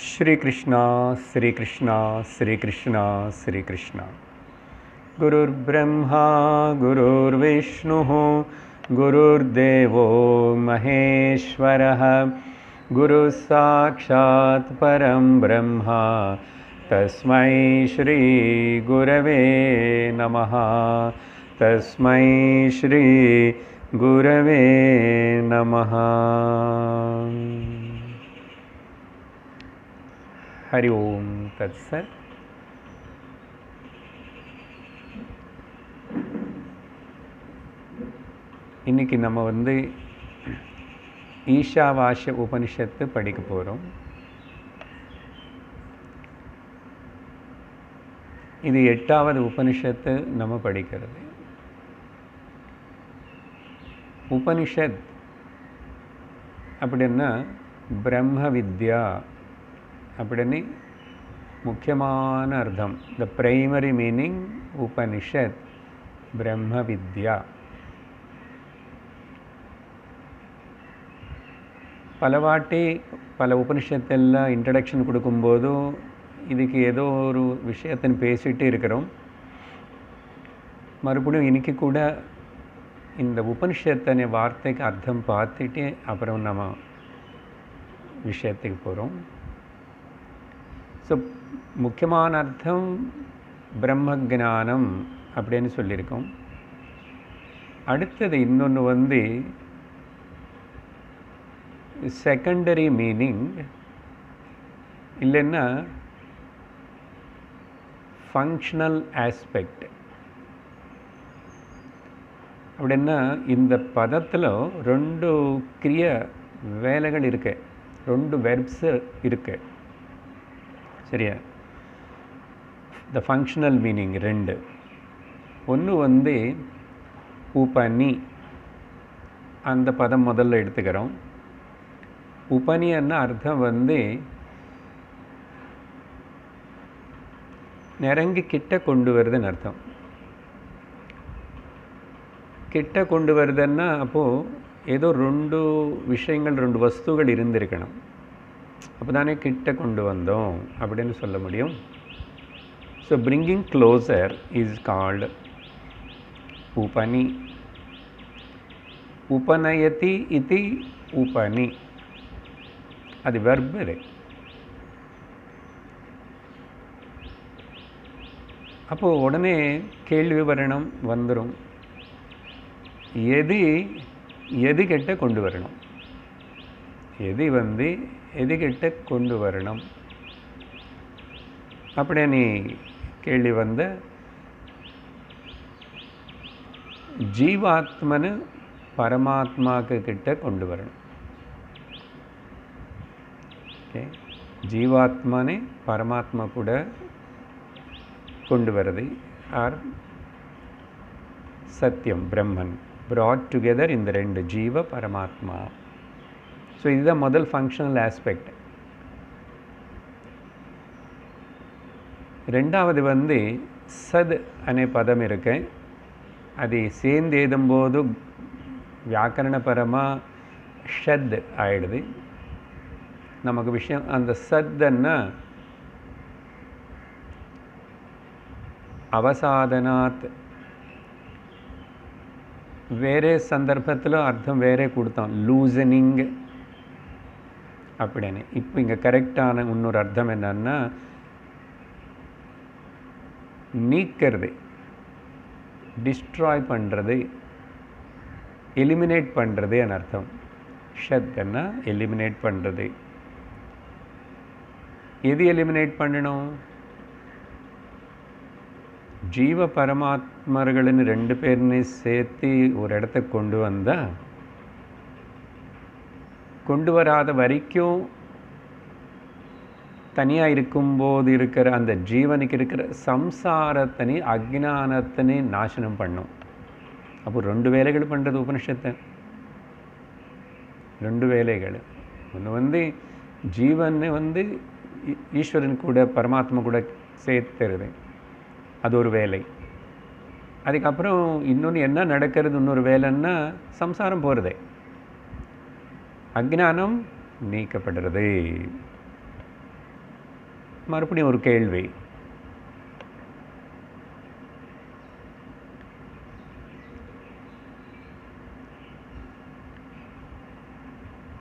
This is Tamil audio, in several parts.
श्री कृष्णा श्री कृष्णा श्री कृष्णा श्री कृष्णा। गुरुर्ब्रह्मा गुरुर्विष्णुः गुरुर्देवो महेश्वरः गुरुः साक्षात् परं ब्रह्म तस्मै श्री गुरवे नमः। तस्मै श्री गुरवे नमः। हरि ओम तत्सत्। இன்னைக்கு நம்ம ஈஷாவாஸ்ய உபனிஷத்து படிக்க போகிறோம். இது 8வது உபனிஷத்து நம்ம படிக்கிறது. உபனிஷத் அப்படின்னா பிரம்ம வித்யா அப்படின்னு முக்கியமான அர்த்தம். த பிரைமரி மீனிங் உபனிஷத் பிரம்ம வித்யா. பலவாட்டி பல உபனிஷத்தெல்லாம் இன்ட்ரடக்ஷன் கொடுக்கும்போதும் இதுக்கு ஏதோ ஒரு விஷயத்தின் பேசிகிட்டு இருக்கிறோம். மறுபடியும் இன்னைக்கு கூட இந்த உபனிஷத்தனை வார்த்தைக்கு அர்த்தம் பார்த்துட்டு அப்புறம் நம்ம விஷயத்துக்கு போகிறோம். ஸோ முக்கியமான அர்த்தம் பிரம்ம ஜானம் அப்படின்னு சொல்லியிருக்கோம். அடுத்தது இன்னொன்று செகண்டரி மீனிங் இல்லைன்னா ஃபங்க்ஷனல் ஆஸ்பெக்ட். அப்படின்னா இந்த பதத்தில் 2 கிரிய வேலைகள் இருக்கு, 2 வெர்ப்ஸ் இருக்கு. சரியா? த ஃபங்க்ஷனல் மீனிங் 2. ஒன்று உபனி, அந்த பதம் முதல்ல எடுத்துக்கிறோம். உபனின்னா அர்த்தம் நெருங்கி கிட்ட கொண்டு வருதுன்னு அர்த்தம். கிட்ட கொண்டு வருதுன்னா அப்போது ஏதோ 2 விஷயங்கள் 2 வஸ்துகள் இருந்திருக்கணும். அப்போ தானே கிட்ட கொண்டு வந்தோம் அப்படின்னு சொல்ல முடியும். So bringing closer is called உபனி. உபநயதி இதி உபனி, அது வெர்பு. இது அப்போது உடனே கேள்வி வரணும் வந்துடும், எது கிட்ட கொண்டு வரணும், எது கிட்ட கொண்டு வரணும் அப்படியே நீ கேள்வி ஜீவாத்மனு பரமாத்மாக்கு கிட்ட கொண்டு வரணும். ஓகே, ஜீவாத்மனே பரமாத்மா கூட கொண்டு வருது. ஆர் சத்தியம் பிரம்மன் brought together இந்த 2 ஜீவ பரமாத்மா. ஸோ இதுதான் முதல் ஃபங்க்ஷனல் ஆஸ்பெக்ட். ரெண்டாவது சத் அనే பதம் இருக்கு. அது சேர்ந்து எழுதும்போது வியாக்கரணபரமாக ஷத் ஆயிடுது. நமக்கு விஷயம் அந்த சத்துன்னா அவசாதனாத். வேறே சந்தர்ப்பத்தில் அர்த்தம் வேறே கொடுத்தோம், லூசனிங் அப்படின்னு. இப்போ இங்கே கரெக்டான இன்னொரு அர்த்தம் என்னன்னா நீக்கிறது, டிஸ்ட்ராய் பண்ணுறது, எலிமினேட் பண்ணுறது என் அர்த்தம். ஷத்ன்னா எலிமினேட் பண்ணுறது. எது எலிமினேட் பண்ணணும்? ஜீவ பரமாத்மர்களின் 2 பேர்னு சேர்த்து ஒரு இடத்துக்கு கொண்டு வந்தால், கொண்டு வராத வரைக்கும் தனியாக இருக்கும்போது இருக்கிற அந்த ஜீவனுக்கு இருக்கிற சம்சாரத்தனை அஜ்ஞானத்தனை நாசனம் பண்ணும். அப்போ 2 வேலைகள் பண்ணுறது உபனிஷத்தை. 2 வேலைகள். ஒன்று ஜீவனை ஈஸ்வரன் கூட பரமாத்மா கூட சேர்த்துறது, அது ஒரு வேலை. அதுக்கப்புறம் இன்னொன்று என்ன நடக்கிறது, இன்னொரு வேலைன்னா சம்சாரம் போகிறது, அஜ்ஞானம் நீக்கப்படுறது. மறுபடியும் ஒரு கேள்வி.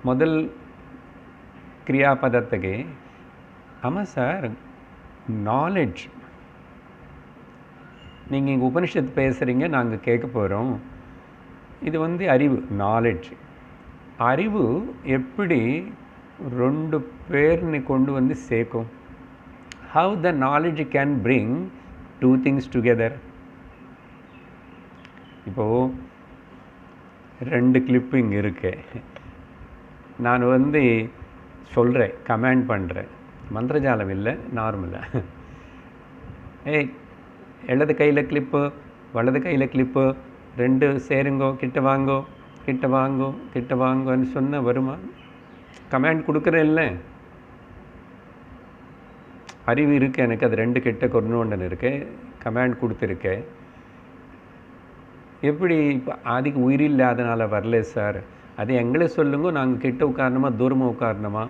முதல் ಕ್ರಿಯಾಪದಕ್ಕೆ ஆமாம் சார், நாலேஜ். நீங்கள் இங்கே உபனிஷத்து பேசுகிறீங்க, நாங்கள் கேட்க போகிறோம். இது வந்து அறிவு, நாலேஜ். அறிவு எப்படி ரெண்டு பேர்னு கொண்டு வந்து சேர்க்கும்? How the knowledge can bring two things together? இப்போது 2 கிளிப்பு இங்கே இருக்கு. நான் வந்து சொல்கிறேன், கமெண்ட் பண்ணுறேன், மந்திரஜாலம் இல்லை, நார்மலாக. ஏய், இடது கையில் கிளிப்பு, வலது கையில் கிளிப்பு, 2 சேருங்கோ, கிட்ட வாங்கோ, கிட்ட வாங்கோ, கிட்ட வாங்கோன்னு சொன்ன வருமா? கமெண்ட் கொடுக்குறேன் இல்லை, அறிவு இருக்குது எனக்கு, அது 2 கிட்ட கொண்டு ஒன்று இருக்கு, கமெண்ட் கொடுத்துருக்கேன். எப்படி இப்போ அதுக்கு உயிரில்லாதனால வரல சார்? அது எங்களை சொல்லுங்க, நாங்கள் கிட்ட உட்காரணுமா தூரமாக உட்காரணுமா,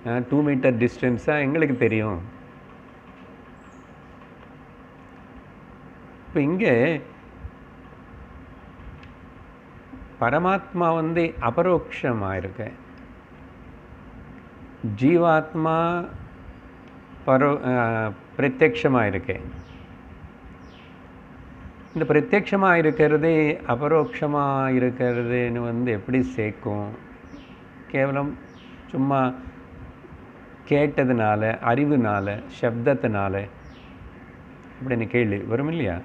2 மீட்டர் டிஸ்டன்ஸாக எங்களுக்கு தெரியும். இப்போ இங்கே பரமாத்மா வந்து அபரோக்ஷமாக இருக்கு, ஜீவாத்மா பிரத்யக்ஷமாக இருக்கு. இந்த பிரத்யக்ஷமாக இருக்கிறது அபரோக்ஷமாக இருக்கிறதுன்னு வந்து எப்படி சேர்க்கும்? கேவலம் சும்மா கேட்டதுனால, அறிவுனால, சப்தத்தினால அப்படின்னு கேள்வி வரும் இல்லையா?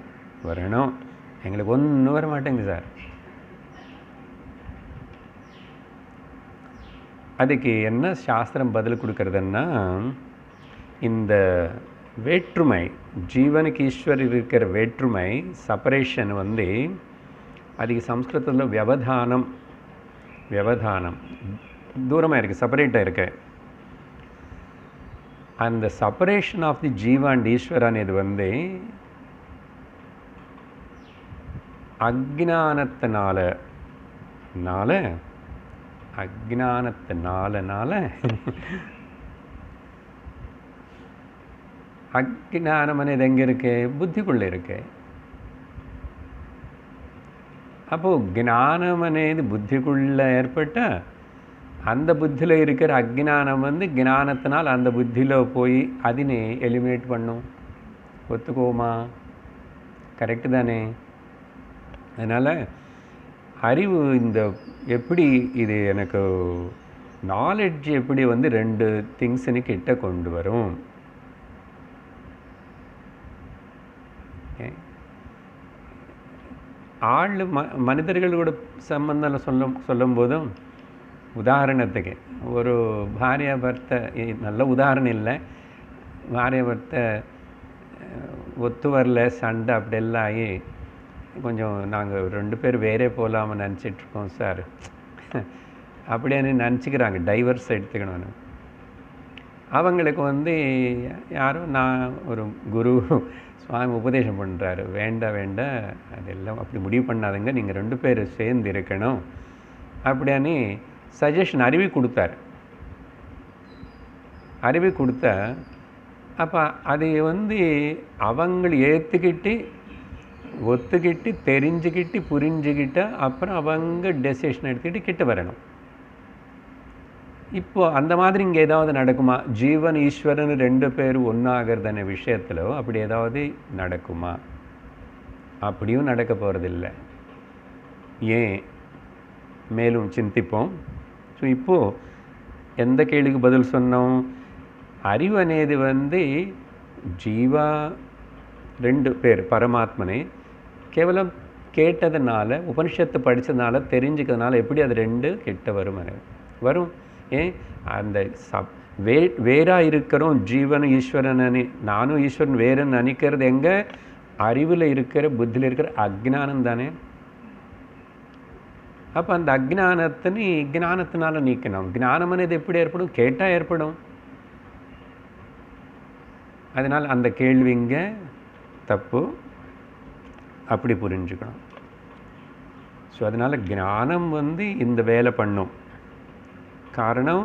வரணும். எங்களுக்கு ஒன்றும் வர மாட்டேங்குது சார். அதுக்கு என்ன சாஸ்திரம் பதில் கொடுக்கறதுன்னா, இந்த வேற்றுமை, ஜீவனுக்கு ஈஸ்வரர் இருக்கிற வேற்றுமை, செப்பரேஷன் வந்து அதுக்கு சம்ஸ்கிருதத்தில் வியவதானம், வியவதானம் தூரமாக இருக்குது, செப்பரேட்டாக இருக்கு. அந்த separation of the jiva and Eswaran இது வந்து அஜ்ஞானத்தினால அஜ்ஞானம் అనేది எங்கே இருக்கு? புத்திக்குள்ளே இருக்கு. அப்போது ஞானம் అనేది புத்திக்குள்ளே ஏற்பட்ட அந்த புத்தியில் இருக்கிற அஜ்ஞானம் வந்து ஞானத்தினால் அந்த புத்தியில் போய் அதினை எலிமினேட் பண்ணும். ஒத்துக்கோமா? கரெக்டு தானே? அதனால் அறிவு இந்த எப்படி இது எனக்கு நாலெட்ஜ் எப்படி வந்து 2 திங்ஸ்னு கிட்ட கொண்டு வரும்? ஆள் மனிதர்களோட சம்பந்தம் சொல்லும் போதும், உதாரணத்துக்கு ஒரு பாரியா பர்த்தை, நல்ல உதாரணம் இல்லை, பாரியா பர்த்தை ஒத்து வரல, சண்டை அப்படியெல்லாம் ஆகி கொஞ்சம் நாங்கள் 2 பேர் வேறே போகலாமல் நினச்சிட்ருக்கோம் சார் அப்படின்னு நினச்சிக்கிறாங்க. டைவர்ஸ் எடுத்துக்கணும்னு. அவங்களுக்கு வந்து யாரோ நான் ஒரு குரு சுவாமி உபதேசம் பண்ணுறாரு, வேண்டாம் அதெல்லாம் அப்படி முடிவு பண்ணாதுங்க, நீங்கள் 2 பேர் சேர்ந்து இருக்கணும் அப்படின்னு சஜஷன் அறிவி கொடுத்தார். அறிவி கொடுத்தா அப்போ அதை வந்து அவங்களை ஏற்றுக்கிட்டு, ஒத்துக்கிட்டு, தெரிஞ்சுக்கிட்டு, புரிஞ்சுக்கிட்ட அப்புறம் அவங்க டெசிஷன் எடுத்துக்கிட்டு கிட்ட வரணும். இப்போது அந்த மாதிரி இங்கே ஏதாவது நடக்குமா? ஜீவன் ஈஸ்வரன் 2 பேர் ஒன்றாகிறதான விஷயத்தில் அப்படி ஏதாவது நடக்குமா? அப்படியும் நடக்க போகிறதில்லை. ஏன்? மேலும் சிந்திப்போம். ஸோ இப்போது எந்த கேள்விக்கு பதில் சொன்னோம்? அறிவு అనేది வந்து ஜீவா 2 பேர் பரமாத்மனே கேவலம் கேட்டதுனால, உபனிஷத்து படித்ததுனால, தெரிஞ்சுக்கிறதுனால எப்படி அது 2 கிட்ட வரும்? ஏன்? அந்த வேறாக இருக்கிறோம் ஜீவன் ஈஸ்வரன், நானும் ஈஸ்வரன் வேறுன்னு நினைக்கிறது எங்கே? அறிவில் இருக்கிற, புத்தியில் இருக்கிற அஜ்ஞானம் தானே. அப்போ அந்த அஜ்ஞானத்தினை ஞானத்தினால நீக்கணும். ஞானம் అనేది எப்படி ஏற்படும்? கேட்டால் ஏற்படும். அதனால் அந்த கேள்வி இங்கே தப்பு, அப்படி புரிஞ்சுக்கணும். ஸோ அதனால் ஞானம் வந்து இந்த வேலை பண்ணும். காரணம்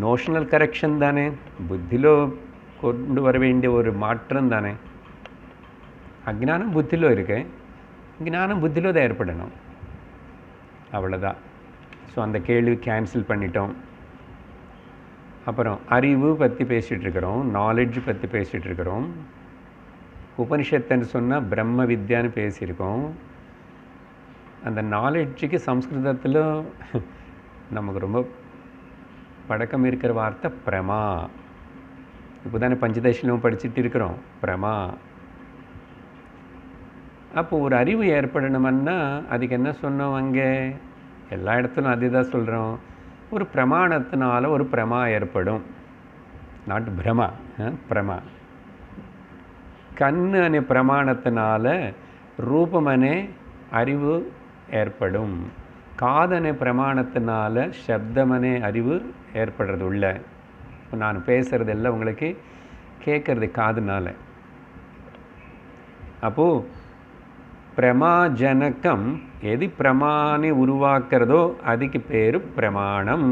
நோஷனல் கரெக்ஷன் தானே. புத்திలో கொண்டு வர வேண்டிய ஒரு மாற்றம் தானே. அஜ்ஞானம் புத்திலோ இருக்கு, ஞானம் புத்திலோ தான் ஏற்படணும், அவ்வளோதான். ஸோ அந்த கேள்வி கேன்சல் பண்ணிட்டோம். அப்புறம் அறிவு பற்றி பேசிகிட்டு இருக்கிறோம், நாலேஜ் பற்றி பேசிகிட்டு இருக்கிறோம். உபனிஷத்துன்னு சொன்னால் பிரம்ம வித்யான்னு பேசியிருக்கோம். அந்த நாலேஜுக்கு சம்ஸ்கிருதத்தில் நமக்கு ரொம்ப பழக்கம் இருக்கிற வார்த்தை பிரமா. இப்போ தானே பஞ்சதசிலும் படிச்சுட்டு இருக்கிறோம், பிரமா. அப்போ ஒரு அறிவு ஏற்படணும்னா அதுக்கு என்ன சொன்னோம்? அங்கே எல்லா இடத்துலும் அதே தான் சொல்கிறோம், ஒரு பிரமாணத்தினால ஒரு பிரமா ஏற்படும், நாட் பிரமா, பிரமா. கண்ணு அనే பிரமாணத்தினால ரூபம் அనే அறிவு ஏற்படும், காதனை பிரமாணத்தினால சப்தமனே அறிவு ஏற்படுறது உள்ள. நான் பேசுகிறதெல்லாம் உங்களுக்கு கேட்குறது காதுனால. அப்போது பிரமாஜனக்கம் எது பிரமாணி உருவாக்குறதோ அதுக்கு பேர் பிரமாணம்.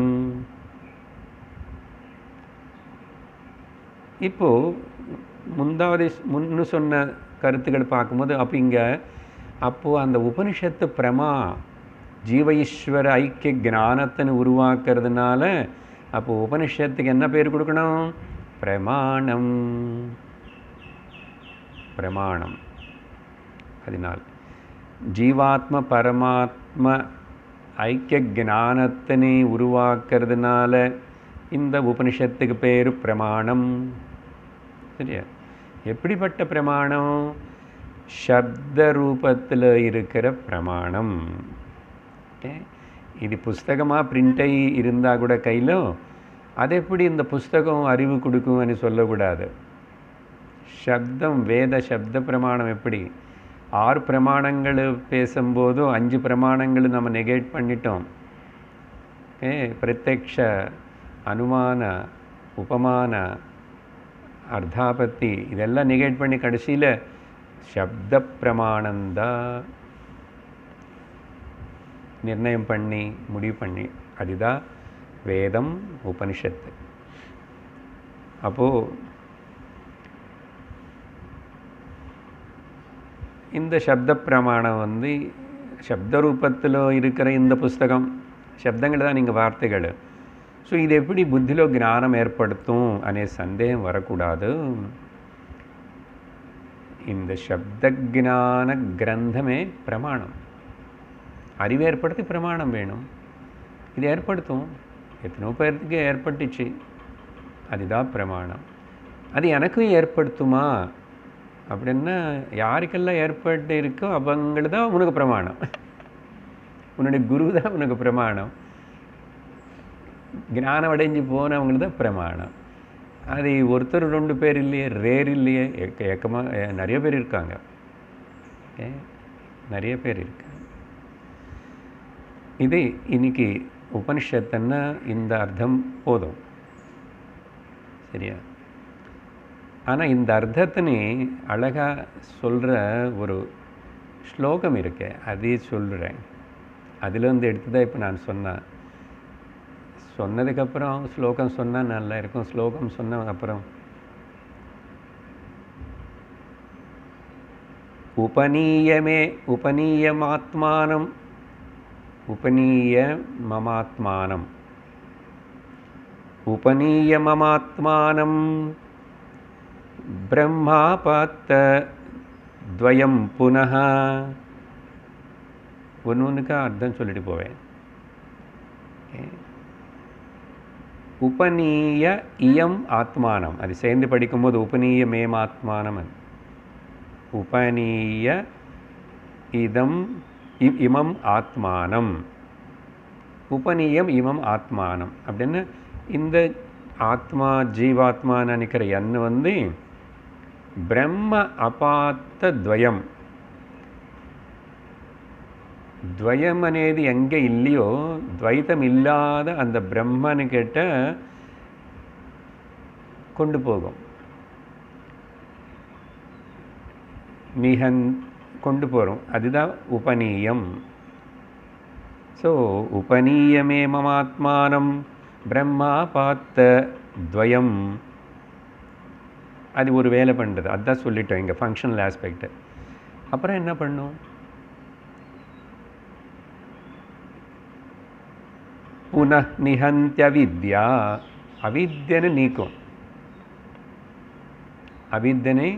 இப்போது முன்னு சொன்ன கருத்துக்கள் பார்க்கும்போது அப்போது அந்த உபனிஷத்து பிரமா ஜீவ ஈஸ்வர ஐக்கிய ஞானத்தின்னு உருவாக்குறதுனால அப்போது உபனிஷத்துக்கு என்ன பேர் கொடுக்கணும்? பிரமாணம். பிரமாணம். அதனால் ஜீவாத்ம பரமாத்ம ஐக்கிய ஞானத்தினை உருவாக்குறதுனால இந்த உபனிஷத்துக்கு பேர் பிரமாணம். சரியா? எப்படிப்பட்ட பிரமாணம்? சப்த ரூபத்தில் இருக்கிற பிரமாணம். இது புஸ்தகமாக பிரிண்டாகி இருந்தால் கூட கையில், அது எப்படி இந்த புஸ்தகம் அறிவு கொடுக்கும்னு சொல்லக்கூடாது. சப்தம், வேத சப்த பிரமாணம் எப்படி? 6 பிரமாணங்கள் பேசும்போது 5 பிரமாணங்கள் நம்ம நெகேட் பண்ணிட்டோம். பிரத்யக்ஷ, அனுமான, உபமான, அர்த்தாபத்தி இதெல்லாம் நெகேட் பண்ணி கடைசியில் சப்த பிரமாணந்தான் நிர்ணயம் பண்ணி முடிவு பண்ணி, அதுதான் வேதம், உபனிஷத்து. அப்போது இந்த சப்த பிரமாணம் சப்த ரூபத்தில் இருக்கிற இந்த புஸ்தகம், சப்தங்கள் தான் நீங்கள் வார்த்தைகள். ஸோ இது எப்படி புத்திலோ ஞானம் ஏற்படுத்தும் அనే சந்தேகம் வரக்கூடாது. இந்த சப்த ஞான கிரந்தமே பிரமாணம். அறிவு ஏற்படுத்தி பிரமாணம் வேணும். இது ஏற்படுத்தும், எத்தனோ பேருக்கு ஏற்பட்டுச்சு, அதுதான் பிரமாணம். அது எனக்கும் ஏற்படுத்துமா அப்படின்னா, யாருக்கெல்லாம் ஏற்பட்டு இருக்கோ அவங்கள தான் உனக்கு பிரமாணம். உன்னுடைய குரு தான் உனக்கு பிரமாணம். ஞானம் அடைஞ்சு போனவங்களுக்கு தான் பிரமாணம். அது ஒருத்தர் 2 பேர் இல்லையே, ரேர் இல்லையே, ஏக்கமாக நிறைய பேர் இருக்காங்க. நிறைய பேர் இருக்காங்க. இது இன்னைக்கு உபனிஷத்துன்னா இந்த அர்த்தம் போதும், சரியா? ஆனால் இந்த அர்த்தத்தினே அழகாக சொல்கிற ஒரு ஸ்லோகம் இருக்கு, அதே சொல்கிறேன். அதிலேருந்து எடுத்து தான் இப்போ நான் சொன்னதுக்கப்புறம் ஸ்லோகம் சொன்னால் நல்லா இருக்கும். ஸ்லோகம் சொன்ன அப்புறம் உபநீயமாத்மானம் உபநீய மமாத்மானம் உபநீயமமாத்மானம் பிரம்மாபாத்த துவயம் புனः. ஒன்றுக்கா அர்த்தம் சொல்லிட்டு போவேன். உபநீய இயம் ஆத்மானம், அது சேர்ந்து படிக்கும்போது உபநீய மேமாத்மானம், உபநீய இதம் இமம் ஆத்மானம், உபநீயம் இமம் ஆத்மானம் அப்படின்னு இந்த ஆத்மா ஜீவாத்மான்னு நினைக்கிற எண்ணு பிரம்ம அபாத்த துவயம். துவயம் అనేది எங்கே இல்லையோ, துவைத்தம் இல்லாத அந்த பிரம்மனு கிட்ட கொண்டு போகும், கொண்டு போகிறோம். அதுதான் உபநீயம். ஸோ உபநீயமே மமாத்மானம் பிரம்மா பாத்த துவயம் அது ஒரு வேலை பண்ணுறது, அதுதான் சொல்லிட்டோம் இங்கே ஃபங்க்ஷனல் ஆஸ்பெக்ட். அப்புறம் என்ன பண்ணும்? புனః நிஹந்த்ய வித்யா, அவித்யனை நீக்கும், அவித்யனை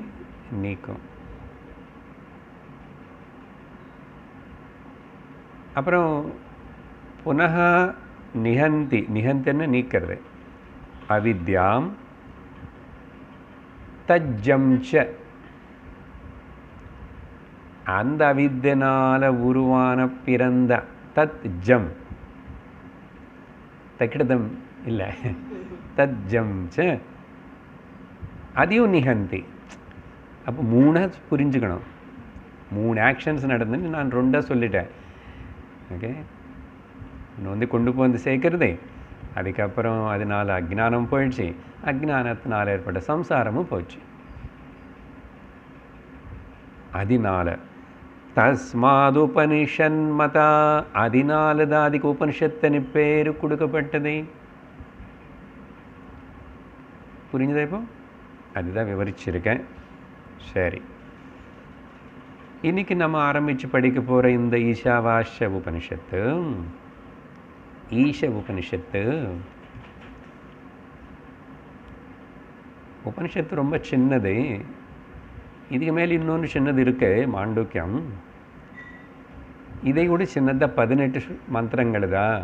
நீக்கும். அப்புறம் புனः நிஹந்தி, நிஹந்தன்னு நீக்கிறது, அவித்யாம் தஜ்ஜம்ச, அந்த அவித்யனால் உருவான பிறந்த தத் ஜம், தக்கிடதம் இல்லை, தத் ஜம்ச அதையும் நிஹந்தி. அப்போ 3 புரிஞ்சுக்கணும், 3 ஆக்ஷன்ஸ் நடந்துன்னு நான் 2 சொல்லிட்டேன். ஓகே, ஒன்று கொண்டு போய் சேர்க்கறதே, அதுக்கப்புறம் அதனால் அஜ்ஞானம் போயிடுச்சு, அஜ்ஞானத்தினால் ஏற்பட்ட சம்சாரமும் போச்சு. அதனால தஸ்மாது உபனிஷன்மதா, அதனால தான் அதுக்கு உபனிஷத்தனு பேர் கொடுக்கப்பட்டது. புரிஞ்சுதா? இப்போ அதுதான் விவரிச்சிருக்கேன். சரி, இன்னைக்கு நம்ம ஆரம்பித்து படிக்க போகிற இந்த ஈஷாவாஸ்ய உபனிஷத்து, ஈஷ உபனிஷத்து, உபனிஷத்து ரொம்ப சின்னது. இதுக்கு மேலே இன்னொன்று சின்னது இருக்கு, மாண்டூக்கியம். இதை கூட சின்னதாக 18 மந்திரங்கள் தான்.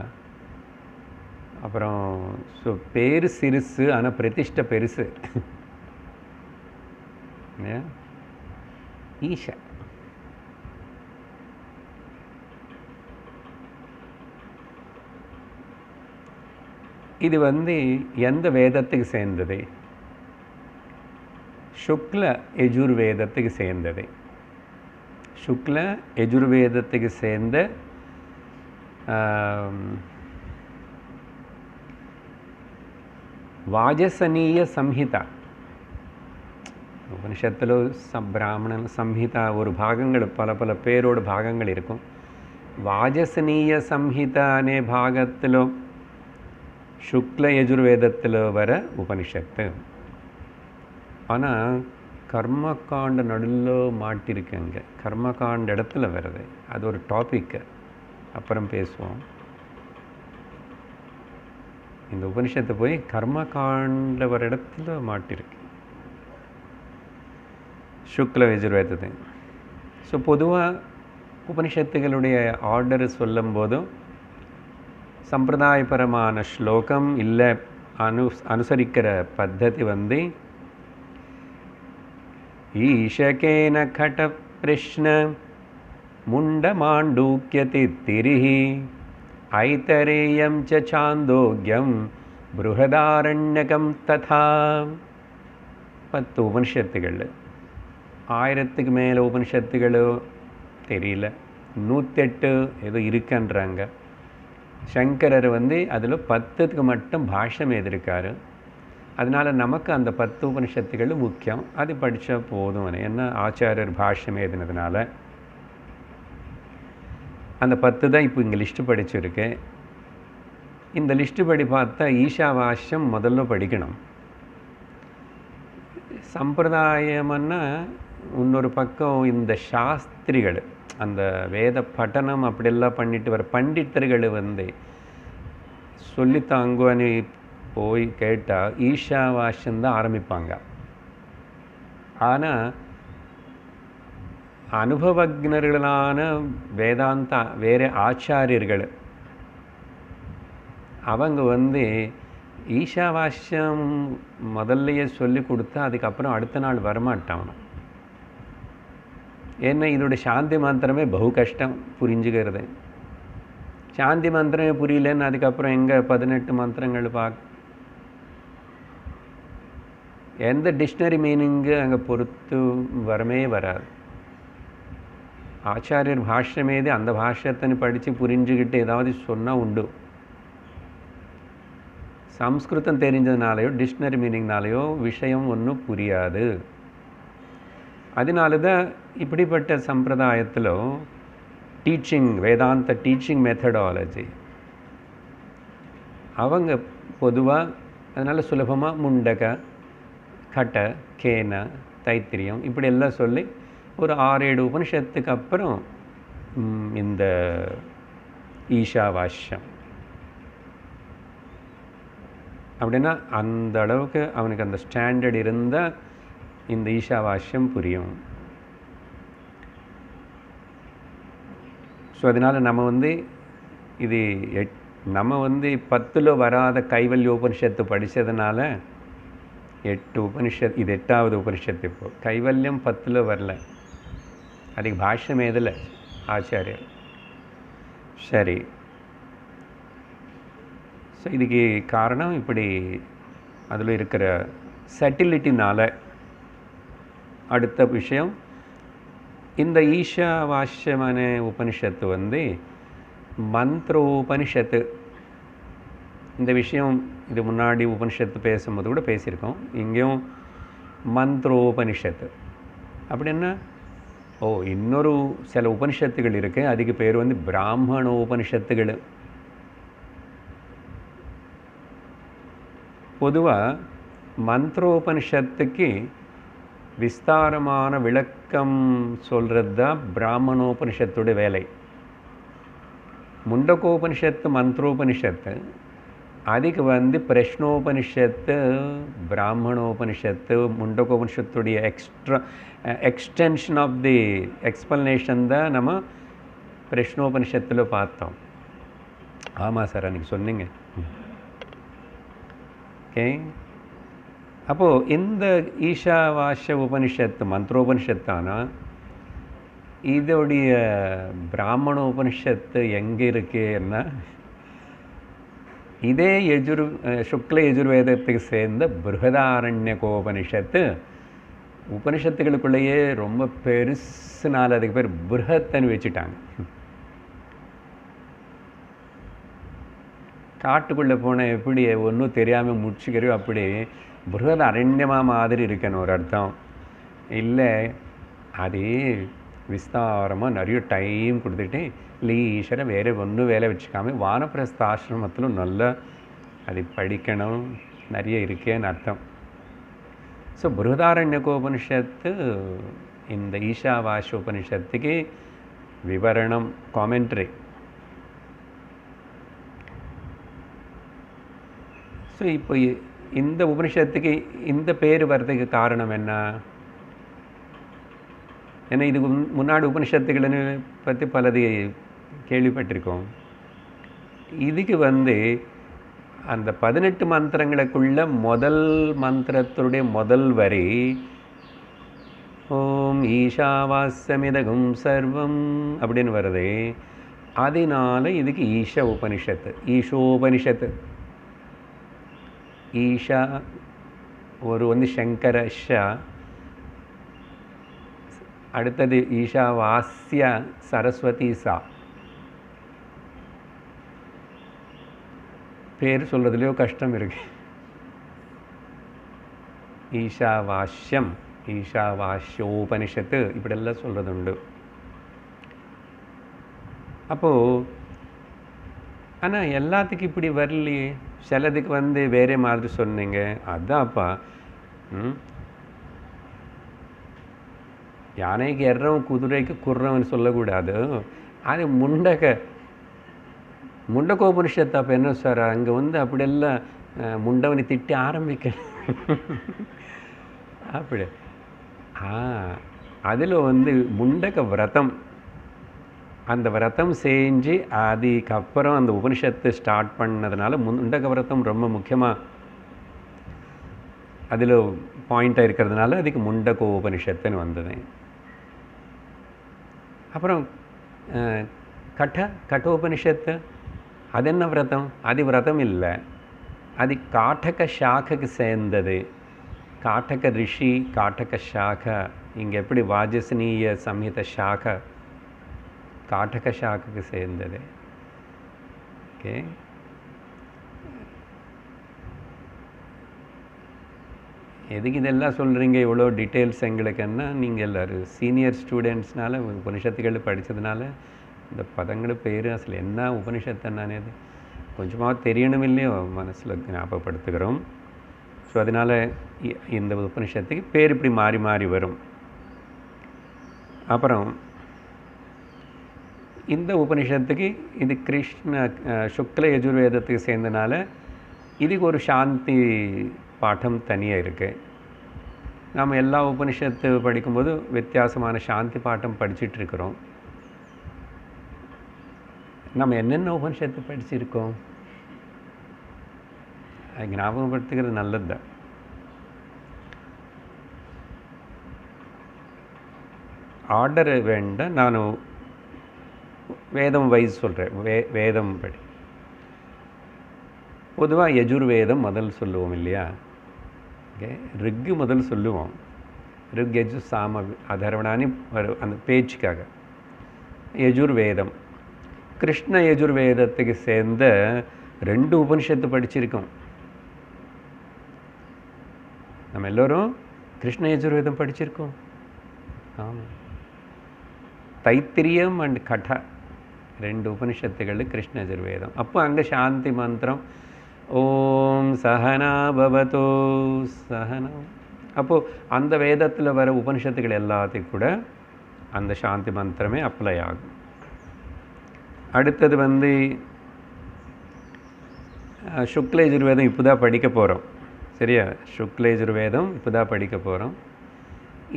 அப்புறம் பேர் சிறுசு, ஆனால் பிரதிஷ்டை பெருசு. ஈஷ இது எந்த வேதத்துக்கு சேர்ந்தது? சுக்ல யஜுர்வேதத்துக்கு சேர்ந்தது. சுக்ல யஜுர்வேதத்துக்கு சேர்ந்த வாஜசனீய சம்ஹிதா. உபனிஷத்தில் பிராமணன் சம்ஹிதா ஒரு பாகங்கள், பல பல பேரோட பாகங்கள் இருக்கும். வாஜசனீய சம்ஹிதா அనే భాగத்தில் சுக்ல யஜுர்வேதத்தில் வர உபனிஷத்து. ஆனால் கர்மகாண்ட நடுவில் மாட்டிருக்குங்க, கர்மகாண்ட இடத்துல வருது. அது ஒரு டாபிக், அப்புறம் பேசுவோம். இந்த உபனிஷத்தை போய் கர்மகாண்ட ஒரு இடத்துல மாட்டிருக்கு, சுக்ல யஜுர்வேதத்தை. ஸோ பொதுவாக உபனிஷத்துகளுடைய ஆர்டர் சொல்லும் போதும் சம்பிரதாயபரமான ஸ்லோகம் இல்லை, அனுசரிக்கிற பத்ததி ஈஷகேன கட பிரஷ்ன முண்டமாண்டூக்கியதி திரிஹி ஐதரேயம் ச சாந்தோக்யம் ப்ருஹதாரண்யகம் ததா. 10 உபனிஷத்துகள், 1000க்கு மேலே உபனிஷத்துகளோ தெரியல, 108 ஏதோ இருக்குன்றாங்க. சங்கரர் அதில் 10க்கு மட்டும் பாஷ்யம் எழுதியிருக்காரு. அதனால் நமக்கு அந்த 10 உபனிஷத்துகள் முக்கியம், அது படித்தா போதும். ஏன்னா ஆச்சாரியர் பாஷ்யம் எழுதினதுனால அந்த 10 தான் இப்போ இங்கே லிஸ்ட்டு படிச்சுருக்கேன். இந்த லிஸ்ட்டு படி பார்த்தா ஈஷாவாஸ்யம் முதல்ல படிக்கணும். சம்பிரதாயம்னா இன்னொரு பக்கம் இந்த சாஸ்திரிகள், அந்த வேத பட்டனம் அப்படியெல்லாம் பண்ணிட்டு வர பண்டிதர்கள் சொல்லித்தாங்குன்னு போய் கேட்டால் ஈஷாவாஸ்யந்தான் ஆரம்பிப்பாங்க. ஆனால் அனுபவஜர்களான வேதாந்த வேறு ஆச்சாரியர்கள் அவங்க ஈஷாவாஸ்யம் முதல்லையே சொல்லி கொடுத்தா அதுக்கப்புறம் அடுத்த நாள் வரமாட்டான். ஏன்னா இதோட சாந்தி மந்திரமே பகு கஷ்டம் புரிஞ்சுக்கிறது. சாந்தி மந்திரமே புரியலன்னு அதுக்கப்புறம் எங்கே 18 மந்திரங்கள் எந்த டிக்ஷனரி மீனிங்கு அங்கே பொறுத்து வரமே வராது. ஆச்சாரியர் பாஷ்யம் ஏது அந்த பாஷ்யத்தை படித்து புரிஞ்சுக்கிட்டு ஏதாவது சொன்னால் உண்டு. சம்ஸ்கிருதம் தெரிஞ்சதுனாலையோ டிக்ஷனரி மீனிங்னாலேயோ விஷயம் ஒன்றும் புரியாது. அதனால தான் இப்படிப்பட்ட சம்பிரதாயத்தில் டீச்சிங், வேதாந்த டீச்சிங் மெத்தடாலஜி அவங்க பொதுவாக அதனால் சுலபமாக முண்டக கட, கேன, தைத்திரியம் இப்படி எல்லாம் சொல்லி ஒரு 6-7 உபனிஷத்துக்கு அப்புறம் இந்த ஈஷாவாஸ்யம். அப்படின்னா அந்த அளவுக்கு அவனுக்கு அந்த ஸ்டாண்டர்ட் இருந்தால் இந்த ஈஷாவாஸ்யம் புரியும். ஸோ அதனால் நம்ம இது நம்ம 10ல் வராத கைவல்யோபனிஷத்து படித்ததுனால 8 உபனிஷத், இது 8வது உபனிஷத்து. இப்போது கைவல்யம் 10ல் வரல, அதுக்கு பாஷ்யம் எதில் ஆச்சாரியர். சரி, ஸோ இதுக்கு காரணம் இப்படி அதில் இருக்கிற சட்டிலிட்டினால். அடுத்த விஷயம், இந்த ஈஷாவாஸ்யமான உபனிஷத்து மந்திரோபனிஷத்து. இந்த விஷயம் இது முன்னாடி உபனிஷத்து பேசும்போது கூட பேசியிருக்கோம். இங்கேயும் மந்திரோபனிஷத்து அப்படின்னா இன்னொரு சில உபனிஷத்துகள் இருக்குது, அதுக்கு பேர் பிராமணோபனிஷத்துகள். பொதுவாக மந்திரோபனிஷத்துக்கு விஸ்தாரமான விளக்கம் சொல்கிறது தான் பிராமணோபனிஷத்துடைய வேலை. முண்டகோபனிஷத்து மந்திரோபனிஷத்து, அதுக்கு பிரஷ்னோபனிஷத்து, பிராமணோபனிஷத்து, முண்டகோபனிஷத்துடைய எக்ஸ்டென்ஷன் ஆஃப் தி எக்ஸ்பிளனேஷன் தான் நம்ம பிரஷ்னோபனிஷத்தில் பார்த்தோம். ஆமாம் சார், அன்றைக்கி சொன்னீங்க. ஓகே, அப்போது இந்த ஈஷாவாஸ்ய உபனிஷத்து மந்திரோபனிஷத்தானா இதோடைய பிராமணோபனிஷத்து எங்கே இருக்குன்னா இதே சுக்ல யஜுர்வேதத்துக்கு சேர்ந்த பிருஹதாரண்யகோபனிஷத்து. உபனிஷத்துகளுக்குள்ளேயே ரொம்ப பெருசுனால அதுக்கு பேர் பிருஹத்தன்னு வச்சுட்டாங்க. காட்டுக்குள்ளே போனால் எப்படி ஒன்றும் தெரியாமல் முடிச்சுக்கிறோ அப்படி பிருஹத அரண்யமாக மாதிரி இருக்கணும் ஒரு அர்த்தம் இல்லை. அது விஸ்தாரமாக நிறைய டைம் கொடுத்துட்டு ஈஸ்வரை வேறு ஒன்றும் வேலை வச்சுக்காமல் வானப்பிரஸ்தாசிரமத்திலும் நல்லா அது படிக்கணும், நிறைய இருக்கேன்னு அர்த்தம். ஸோ பிருஹதாரண்யகோபனிஷத்து இந்த ஈஷாவாஸ்ய உபனிஷத்துக்கு விவரணம், காமெண்ட்ரி. ஸோ இப்போ இந்த உபனிஷத்துக்கு இந்த பேர் வர்றதுக்கு காரணம் என்ன? ஏன்னா இதுக்கு முன்னாடி உபனிஷத்துகளை பற்றி பலது கேள்விப்பட்டிருக்கோம். இதுக்கு அந்த 18 மந்திரங்களுக்குள்ள முதல் மந்திரத்துடைய முதல் வரி ஓம் ஈஷாவாஸ்யமிதகும் சர்வம் அப்படின்னு வருது. அதனால இதுக்கு ஈஷ உபனிஷத்து, ஈஷோபனிஷத்து. ஈஷா ஒரு சங்கர ஷா, அடுத்தது ஈஷாவாஸ்ய சரஸ்வதி சா. பேர் சொல்கிறதுலையோ கஷ்டம் இருக்கு. ஈஷாவாஸ்யம், ஈஷாவாஸ்யோபனிஷத்து இப்படியெல்லாம் சொல்கிறது உண்டு. அப்போது ஆனால் எல்லாத்துக்கும் இப்படி வரலையே, சிலதுக்கு வேறே மாதிரி சொன்னீங்க. அதான்ப்பா, யானைக்கு எறவன் குதிரைக்கு குர்றவன் சொல்லக்கூடாது. அது முண்டகோபனிஷத்து. அப்போ என்ன சார் அங்கே அப்படியெல்லாம் முண்டவனை திட்டி ஆரம்பிக்க அப்படி அதில் முண்டக விரதம், அந்த விரதம் செஞ்சு அதுக்கப்புறம் அந்த உபனிஷத்து ஸ்டார்ட் பண்ணதுனால முண்டக விரதம் ரொம்ப முக்கியமாக அதில் பாயிண்டாக இருக்கிறதுனால அதுக்கு முண்டக உபனிஷத்துன்னு வந்தது. அப்புறம் கட்டோபனிஷத்து, அது என்ன விரதம்? அது விரதம் இல்லை, அது காட்டக சாக்கைக்கு சேர்ந்தது. காட்டக ரிஷி, காட்டக சாக்கை. இங்கே எப்படி வாஜஸ்னீய சம்ஹித சாக்கை காட்டக சாக்கைக்கு சேர்ந்தது. ஓகே, எதுக்கு இதெல்லாம் சொல்கிறீங்க இவ்வளோ டீட்டெயில்ஸ் எங்களுக்குன்னா, நீங்கள் எல்லோரும் சீனியர் ஸ்டூடெண்ட்ஸ்னால உபனிஷத்துகள் படித்ததுனால இந்த பதங்கள் பேர் அசல் என்ன உபனிஷத்து என்னது கொஞ்சமாக தெரியணும் இல்லையோ, மனசில் ஞாபகப்படுத்துகிறோம். ஸோ அதனால் இந்த உபனிஷத்துக்கு பேர் இப்படி மாறி மாறி வரும். அப்புறம் இந்த உபனிஷத்துக்கு இது சுக்ல யஜுர்வேதத்துக்கு சேர்ந்தனால இதுக்கு ஒரு சாந்தி பாடம் தனியாக இருக்குது. நாம் எல்லா உபனிஷத்து படிக்கும்போது வித்தியாசமான சாந்தி பாடம் படிச்சிட்ருக்கிறோம். நம்ம என்னென்ன உபனிஷத்து படிச்சிருக்கோம் அது ஞாபகப்படுத்துகிறது நல்லது தான். ஆர்டர் வேண்டாம், நான் வேதம் வைஸ் சொல்கிறேன். வேதம் படி பொதுவாக யஜுர்வேதம் முதல் சொல்லுவோம் இல்லையா? ஓகே, ரிக்கு முதல் சொல்லுவோம். ரிக் யஜு சாம அதர்வணானி அந்த பேச்சுக்காக. யஜுர்வேதம் கிருஷ்ண யஜுர்வேதத்துக்கு சேர்ந்த 2 உபனிஷத்து படிச்சிருக்கோம். நம்ம எல்லோரும் கிருஷ்ண யஜுர்வேதம் படிச்சிருக்கோம். ஆமாம், தைத்திரியம் அண்ட் கட 2 உபனிஷத்துகள் கிருஷ்ண யஜுர்வேதம். அப்போ அங்கே சாந்தி மந்திரம் ஓம் சஹனா பவதோ சஹனா. அப்போது அந்த வேதத்தில் வர உபனிஷத்துகள் எல்லாத்தையும் கூட அந்த சாந்தி மந்திரமே அப்ளை ஆகும். அடுத்தது சுக்ல யஜுர்வேதம் இப்போ தான் படிக்க போகிறோம். சரியா? சுக்ல யஜுர்வேதம் இப்போ தான் படிக்க போகிறோம்.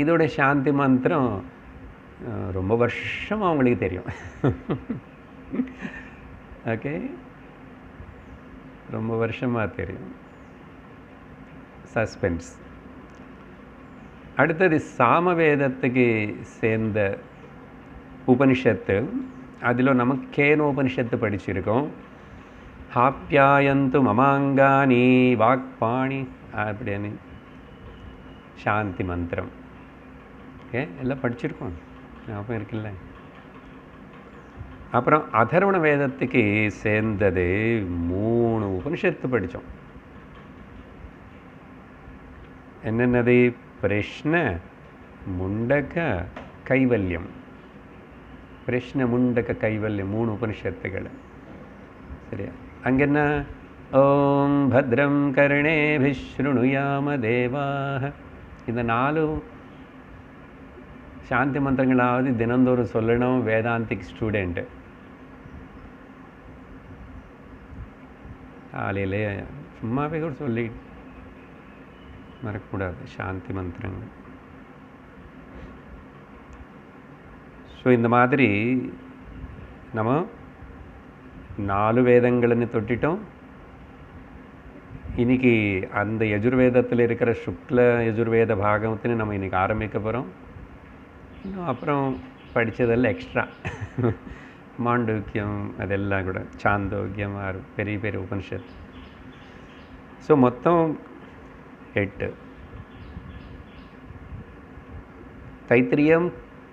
இதோட சாந்தி மந்திரம் ரொம்ப வருஷமாக அவங்களுக்கு தெரியும். ஓகே, ரொம்ப வருஷமாக தெரியும். சஸ்பென்ஸ். அடுத்தது சாமவேதத்துக்கு சேர்ந்த உபனிஷத்து. அதில் நம்ம கேனோபனிஷத்து படிச்சிருக்கோம். ஹாப்யாயந்து மமாங்கானி வாக்பாணி அப்படின்னு சாந்தி மந்திரம். ஓகே, எல்லாம் படிச்சிருக்கோம், ஞாபகம் இருக்குல்ல? அப்புறம் அதர்வண வேதத்துக்கு சேர்ந்தது 3 உபனிஷத்து படித்தோம். என்னென்னது? பிரஷ்ன முண்டக கைவல்யம். பிரஷ்ன முண்டக கைவல்யம் 3 உபனிஷத்துகள். சரியா? அங்கே என்ன? ஓம் பத்ரம் கர்ணேபிः ஸ்ருணுயாம தேவாः. இந்த 4 சாந்தி மந்திரங்களாவது தினந்தோறும் சொல்லணும் வேதாந்திக் ஸ்டூடெண்ட்டு. காலையிலே சும்மாவே கூட சொல்லி மறக்கக்கூடாது சாந்தி மந்திரங்கள். ஸோ இந்த மாதிரி நம்ம 4 வேதங்கள்னு தொட்டிட்டோம். இன்றைக்கி அந்த யஜுர்வேதத்தில் இருக்கிற சுக்ல யஜுர்வேத பாகவத்தின்னு நம்ம இன்றைக்கி ஆரம்பிக்க போகிறோம். இன்னும் அப்புறம் படித்ததெல்லாம் எக்ஸ்ட்ரா மாண்டூக்கியம் அதெல்லாம் கூட சாந்தோக்கியம் பெரிய பெரிய உபனிஷத். ஸோ மொத்தம் 8. தைத்திரியம்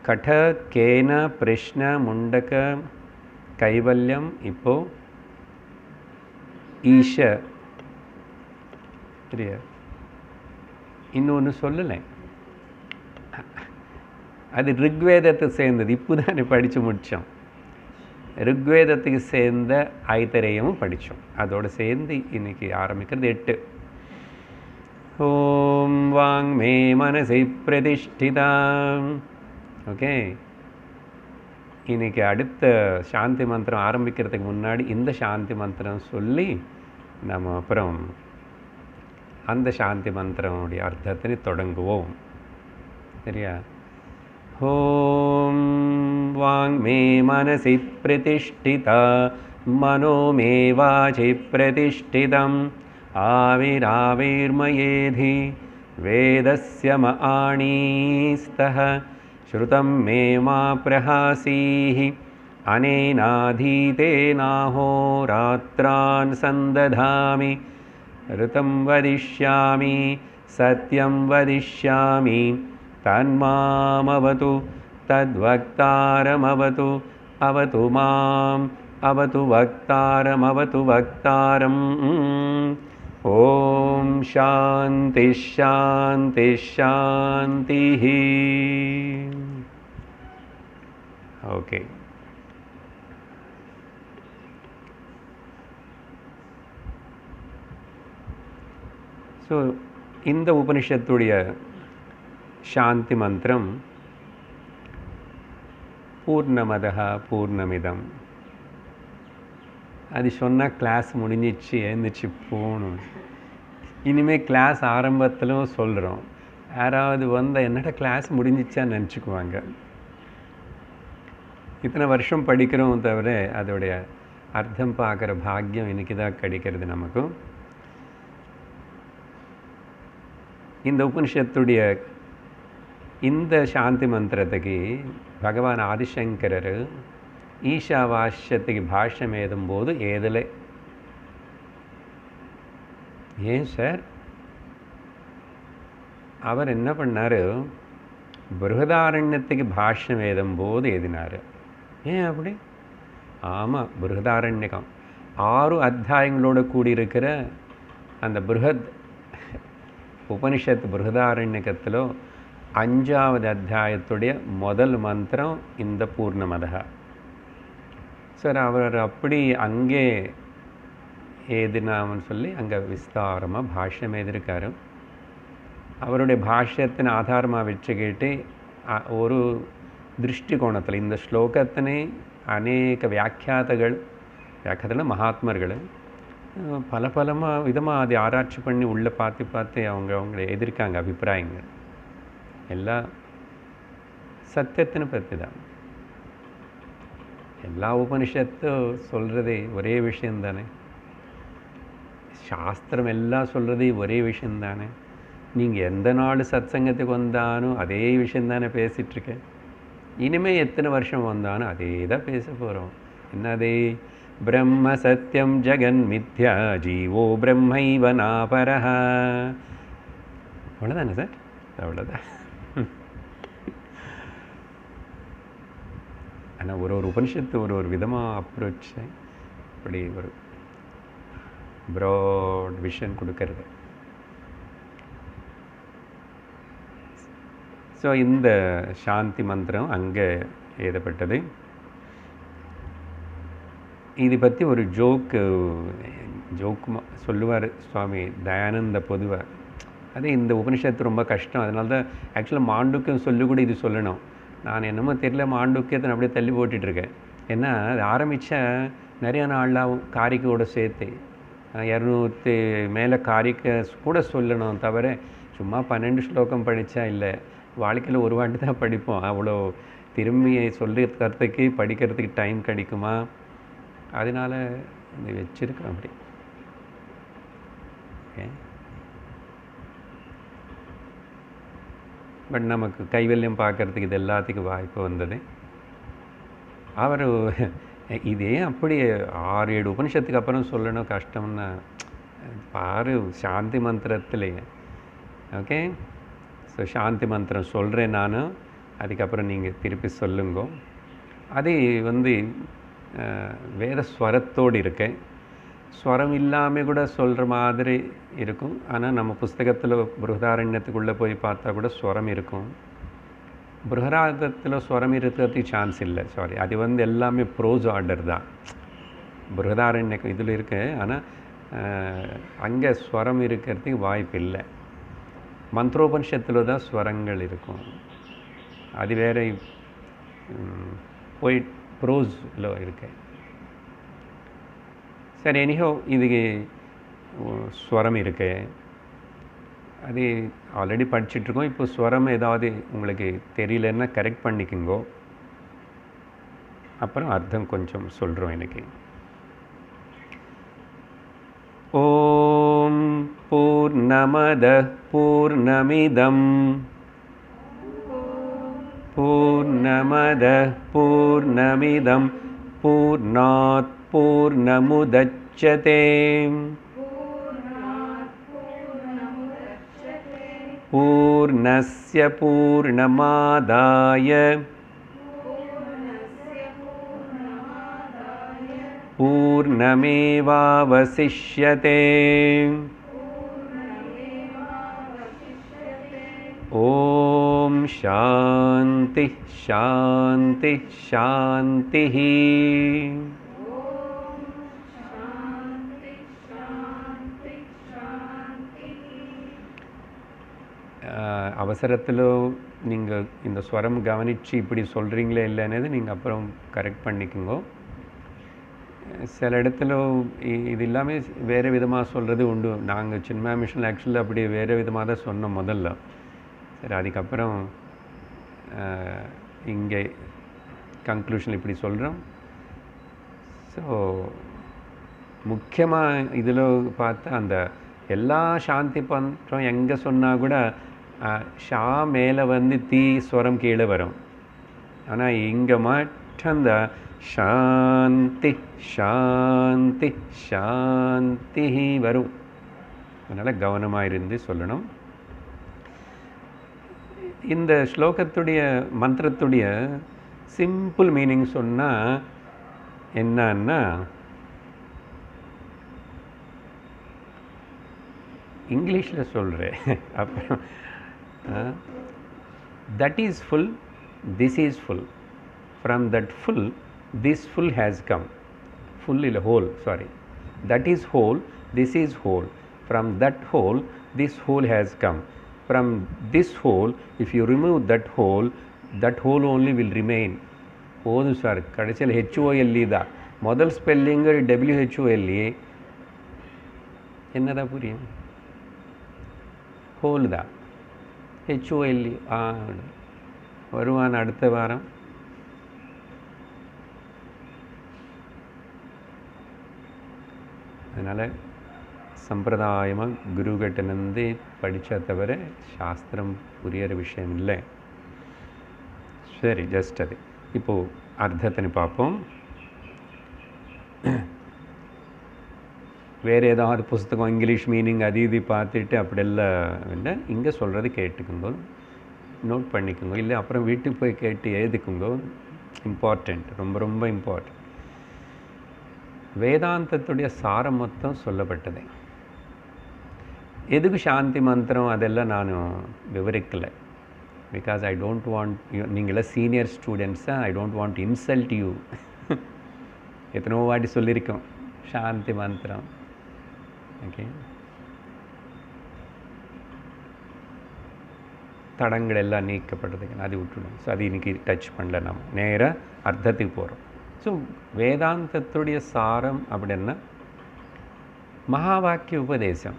கட கேன பிரஷ்ன முண்டக கைவல்யம். இப்போது ஈஷ. சரியா? இன்னொன்று சொல்லலை, அது ரிக்வேதத்தை சேர்ந்தது. இப்போ தான் படித்து முடித்தோம். ரிக்வேதத்துக்கு சேர்ந்த ஐத்தரேயமும் படித்தோம். அதோடு சேர்ந்து இன்றைக்கி ஆரம்பிக்கிறது 8. ஓம் வாங் மே மனசி பிரதிஷ்டிதா. ஓகே, இன்றைக்கி அடுத்த சாந்தி மந்திரம் ஆரம்பிக்கிறதுக்கு முன்னாடி இந்த சாந்தி மந்திரம் சொல்லி நம்ம அப்புறம் அந்த சாந்தி மந்திரனுடைய அர்த்தத்தை தொடங்குவோம். சரியா? ஓம் வாங் மே மனசி பிரதிஷ்டிதா மனோ மே வாசி பிரதிஷ்டிதம் ஆவிராவிர்மயேதி வேதஸ்ய ம ஆணீஸ்தः ஸ்ருதம் மே மா பிரஹாசீஹி அனேனாதீதேனாஹோராத்ரான் சந்ததாமி ऋतं वदिष्यामि सत्यं वदिष्यामि तन्मामवतु तद्वक्तारमवतु अवतु माम् अवतु वक्तारमवतु वक्तारम्. ॐ शान्ति शान्ति शान्तिः. ओके, ஸோ இந்த உபனிஷத்துடைய சாந்தி மந்திரம் பூர்ணமதः பூர்ணமிதம். அது சொன்னால் கிளாஸ் முடிஞ்சிச்சு, எழுந்திரிச்சு போகணும். இனிமேல் கிளாஸ் ஆரம்பத்திலும் சொல்கிறோம். யாராவது வந்தால் என்னடா கிளாஸ் முடிஞ்சிச்சான்னு நினச்சிக்குவாங்க. இத்தனை வருஷம் படிக்கிறோம் தவிர அதோடைய அர்த்தம் பார்க்குற பாக்கியம் இன்றைக்கி தான் கிடைக்கிறது நமக்கும். இந்த உபனிஷத்துடைய இந்த சாந்தி மந்திரத்துக்கு பகவான் ஆதிசங்கரர் ஈஷாவாஸ்யத்துக்கு பாஷ்யம் எழுதும்போது ஏதலை. ஏன் சார்? அவர் என்ன பண்ணார்? பிருகதாரண்யத்துக்கு பாஷ்யம் எழுதும்போது எழுதினார். ஏன் அப்படி? ஆமாம், பிருகதாரண்யகம் 6 அத்தியாயங்களோடு கூடியிருக்கிற அந்த பிருகத் உபனிஷத் பிருகதாரண்யகத்தில் 5வது அத்தியாயத்துடைய முதல் மந்திரம் இந்த பூர்ணமதः. சார் அவர் அப்படி அங்கே ஏதினாமன்னு சொல்லி அங்கே விஸ்தாரமாக பாஷ்யம் எழுதியிருக்காரு. அவருடைய பாஷ்யத்தின் ஆதாரமாக வச்சுக்கிட்டு ஒரு திருஷ்டிகோணத்தில் இந்த ஸ்லோகத்தினை அநேக வியாக்கியாதத்தில் மகாத்மர்கள் பல விதமாக அதை ஆராய்ச்சி பண்ணி உள்ளே பார்த்து அவங்கள எதிர்க்காங்க அபிப்பிராயங்கள். எல்லாம் சத்தியத்தினை பற்றி தான். எல்லா உபனிஷத்தும் சொல்கிறதே ஒரே விஷயந்தானே. சாஸ்திரம் எல்லாம் சொல்கிறதே ஒரே விஷயந்தானே. நீங்கள் எந்த நாள் சத்சங்கத்துக்கு வந்தாலும் அதே விஷயந்தானே பேசிகிட்ருக்கேன். இனிமேல் எத்தனை வருஷம் வந்தாலும் அதே தான் பேச போகிறோம். என்னதே? பிரம்ம சத்யம் ஜெகன் மித்யா ஜீவோ பிரம்மைவ நாபரஹ. அவ்வளோதானே சார்? அவ்வளோதான். ஆனால் ஒரு உபனிஷத்து ஒரு விதமாக அப்ரோச் இப்படி ஒரு ப்ராட் விஷன் கொடுக்கறது. ஸோ இந்த சாந்தி மந்திரம் அங்கே எழுதப்பட்டது. இதை பற்றி ஒரு ஜோக்கு சொல்லுவார் சுவாமி தயானந்த பொதுவாக. அதே இந்த உபனிஷத்து ரொம்ப கஷ்டம், அதனால தான் ஆக்சுவலாக மாண்டுக்கியம் சொல்லி கூட இது சொல்லணும். நான் என்னமோ தெரியல, மாண்டுக்கியத்தை நான் அப்படியே தள்ளி போட்டுட்ருக்கேன். ஏன்னா அது ஆரம்பித்தா நிறையா நாளாகும் காரிக்கையோடு சேர்த்து 200 மேலே காரிக்கை கூட சொல்லணும். தவிர சும்மா 12 ஸ்லோகம் படித்தா இல்லை, வாழ்க்கையில் ஒரு வாட்டி தான் படிப்போம். அவ்வளோ திரும்பி சொல்லிக்கிறதுக்கு படிக்கிறதுக்கு டைம் கிடைக்குமா? அதனால் இது வச்சுருக்கேன் அப்படி. ஓகே, பட் நமக்கு கைவல்யம் பார்க்குறதுக்கு இது எல்லாத்துக்கும் வாய்ப்பு வந்தது. அவர் இதே அப்படி 6-7 உபனிஷத்துக்கு அப்புறம் சொல்லணும் கஷ்டம்னா பாரு சாந்தி மந்திரத்திலேயே. ஓகே, ஸோ சாந்தி மந்திரம் சொல்கிறேன் நான், அதுக்கப்புறம் நீங்கள் திருப்பி சொல்லுங்க. அது வேத ஸ்வரத்தோடு இருக்கேன். ஸ்வரம் இல்லாமல் கூட சொல்கிற மாதிரி இருக்கும். ஆனால் நம்ம புஸ்தகத்தில் பிருகதாரண்யத்துக்குள்ளே போய் பார்த்தா கூட ஸ்வரம் இருக்கும். பிருகதாரண்யத்தில் ஸ்வரம் இருக்கிறதுக்கு சான்ஸ் இல்லை. சாரி, அது எல்லாமே ப்ரோஸ் ஆர்டர் தான். பிருகதாரண்யம் இதில் இருக்கு, ஆனால் அங்கே ஸ்வரம் இருக்கிறதுக்கு வாய்ப்பு இல்லை. மந்திரோபனிஷத்தில் தான் ஸ்வரங்கள் இருக்கும். அது வேறு போய் ப்ரோஸில் இருக்கு. சரி, எனிஹோ இதுக்கு ஸ்வரம் இருக்கு, அது ஆல்ரெடி படிச்சுட்ருக்கோம். இப்போ ஸ்வரம் ஏதாவது உங்களுக்கு தெரியலன்னா கரெக்ட் பண்ணிக்கோங்க, அப்புறம் அர்த்தம் கொஞ்சம் சொல்கிறோம் எனக்கு. ஓம் பூர்ணமதః பூர்ணமிதம் பூர்ணமதः பூர்ணமிதம் பூர்ணாத் பூர்ணமுதச்யதே பூர்ணஸ்ய பூர்ணமாதாய பூர்ணமேவாவசிஷ்யதே. ஓம் சாந்தி சாந்தி சாந்தி. அவசரத்தில் நீங்கள் இந்த ஸ்வரம் கவனித்து இப்படி சொல்கிறீங்களே இல்லைன்னது நீங்கள் அப்புறம் கரெக்ட் பண்ணிக்கோங்க. சில இடத்துல இது இல்லாமல் வேறு விதமாக சொல்கிறது உண்டு. நாங்கள் சின்மயா மிஷன் ஆக்சுவலாக அப்படி வேறு விதமாக தான் சொன்னோம் முதல்ல. சரி, அதுக்கப்புறம் இங்கே கன்க்ளூஷன் இப்படி சொல்கிறோம். ஸோ முக்கியமாக இதில் பார்த்தா அந்த எல்லா சாந்தி பண்றோம் எங்கே சொன்னால் கூட ஷா மேலே வந்து தீ ஸ்வரம் கீழே வரும். ஆனால் இங்கே மட்டும் அந்த சாந்தி சாந்தி சாந்தி வரும். அதனால் கவனமாக இருந்து சொல்லணும். இந்த ஸ்லோகத்துடைய மந்திரத்துடைய சிம்பிள் மீனிங் சொன்னால் என்னன்னா, இங்கிலீஷில் சொல்கிறேன். அப்புறம் that is full, this is full, from that full this full has come. Full இல்லை, whole, sorry. That is whole, this is whole, from that whole this whole has come. From this whole if you remove that whole only will remain. போதும் சார். கடைசியில் HOLE தான் முதல் ஸ்பெல்லிங்கு, WHOLE என்னதான் புரியும்? ஹோல் தான், HOLE. வருவான் அடுத்த வாரம். அதனால் சம்பிரதாயமாக குருகிட்டேருந்து படித்தா தவிர சாஸ்திரம் புரியிற விஷயம் இல்லை. சரி, ஜஸ்ட் அது. இப்போது அர்த்தத்தை பார்ப்போம். வேறு ஏதாவது புஸ்தகம் இங்கிலீஷ் மீனிங் அது இது பார்த்துட்டு அப்படியெல்லாம் இல்லை, இங்கே சொல்கிறது கேட்டுக்குங்கோ, நோட் பண்ணிக்கோங்க. இல்லை அப்புறம் வீட்டுக்கு போய் கேட்டு எழுதிக்குங்கோ. இம்பார்ட்டண்ட், ரொம்ப ரொம்ப இம்பார்ட்டண்ட். வேதாந்தத்துடைய சாரம் மொத்தம் சொல்லப்பட்டது. எதுக்கு சாந்தி மந்திரம் அதெல்லாம் நான் விவரிக்கலை. Because I don't want you, நீங்களாம் சீனியர் ஸ்டூடெண்ட்ஸாக, I don't want insult you. எத்தனோ வாட்டி சொல்லியிருக்கோம் சாந்தி மந்திரம். ஓகே, தடங்கள் எல்லாம் நீக்கப்படுறதுக்கு அது விட்டுடும். ஸோ அது இன்றைக்கி டச் பண்ணல. நம்ம நேராக அர்த்தத்துக்கு போகிறோம். ஸோ வேதாந்தத்துடைய சாரம் அப்படின்னா மகா வாக்கிய உபதேசம்.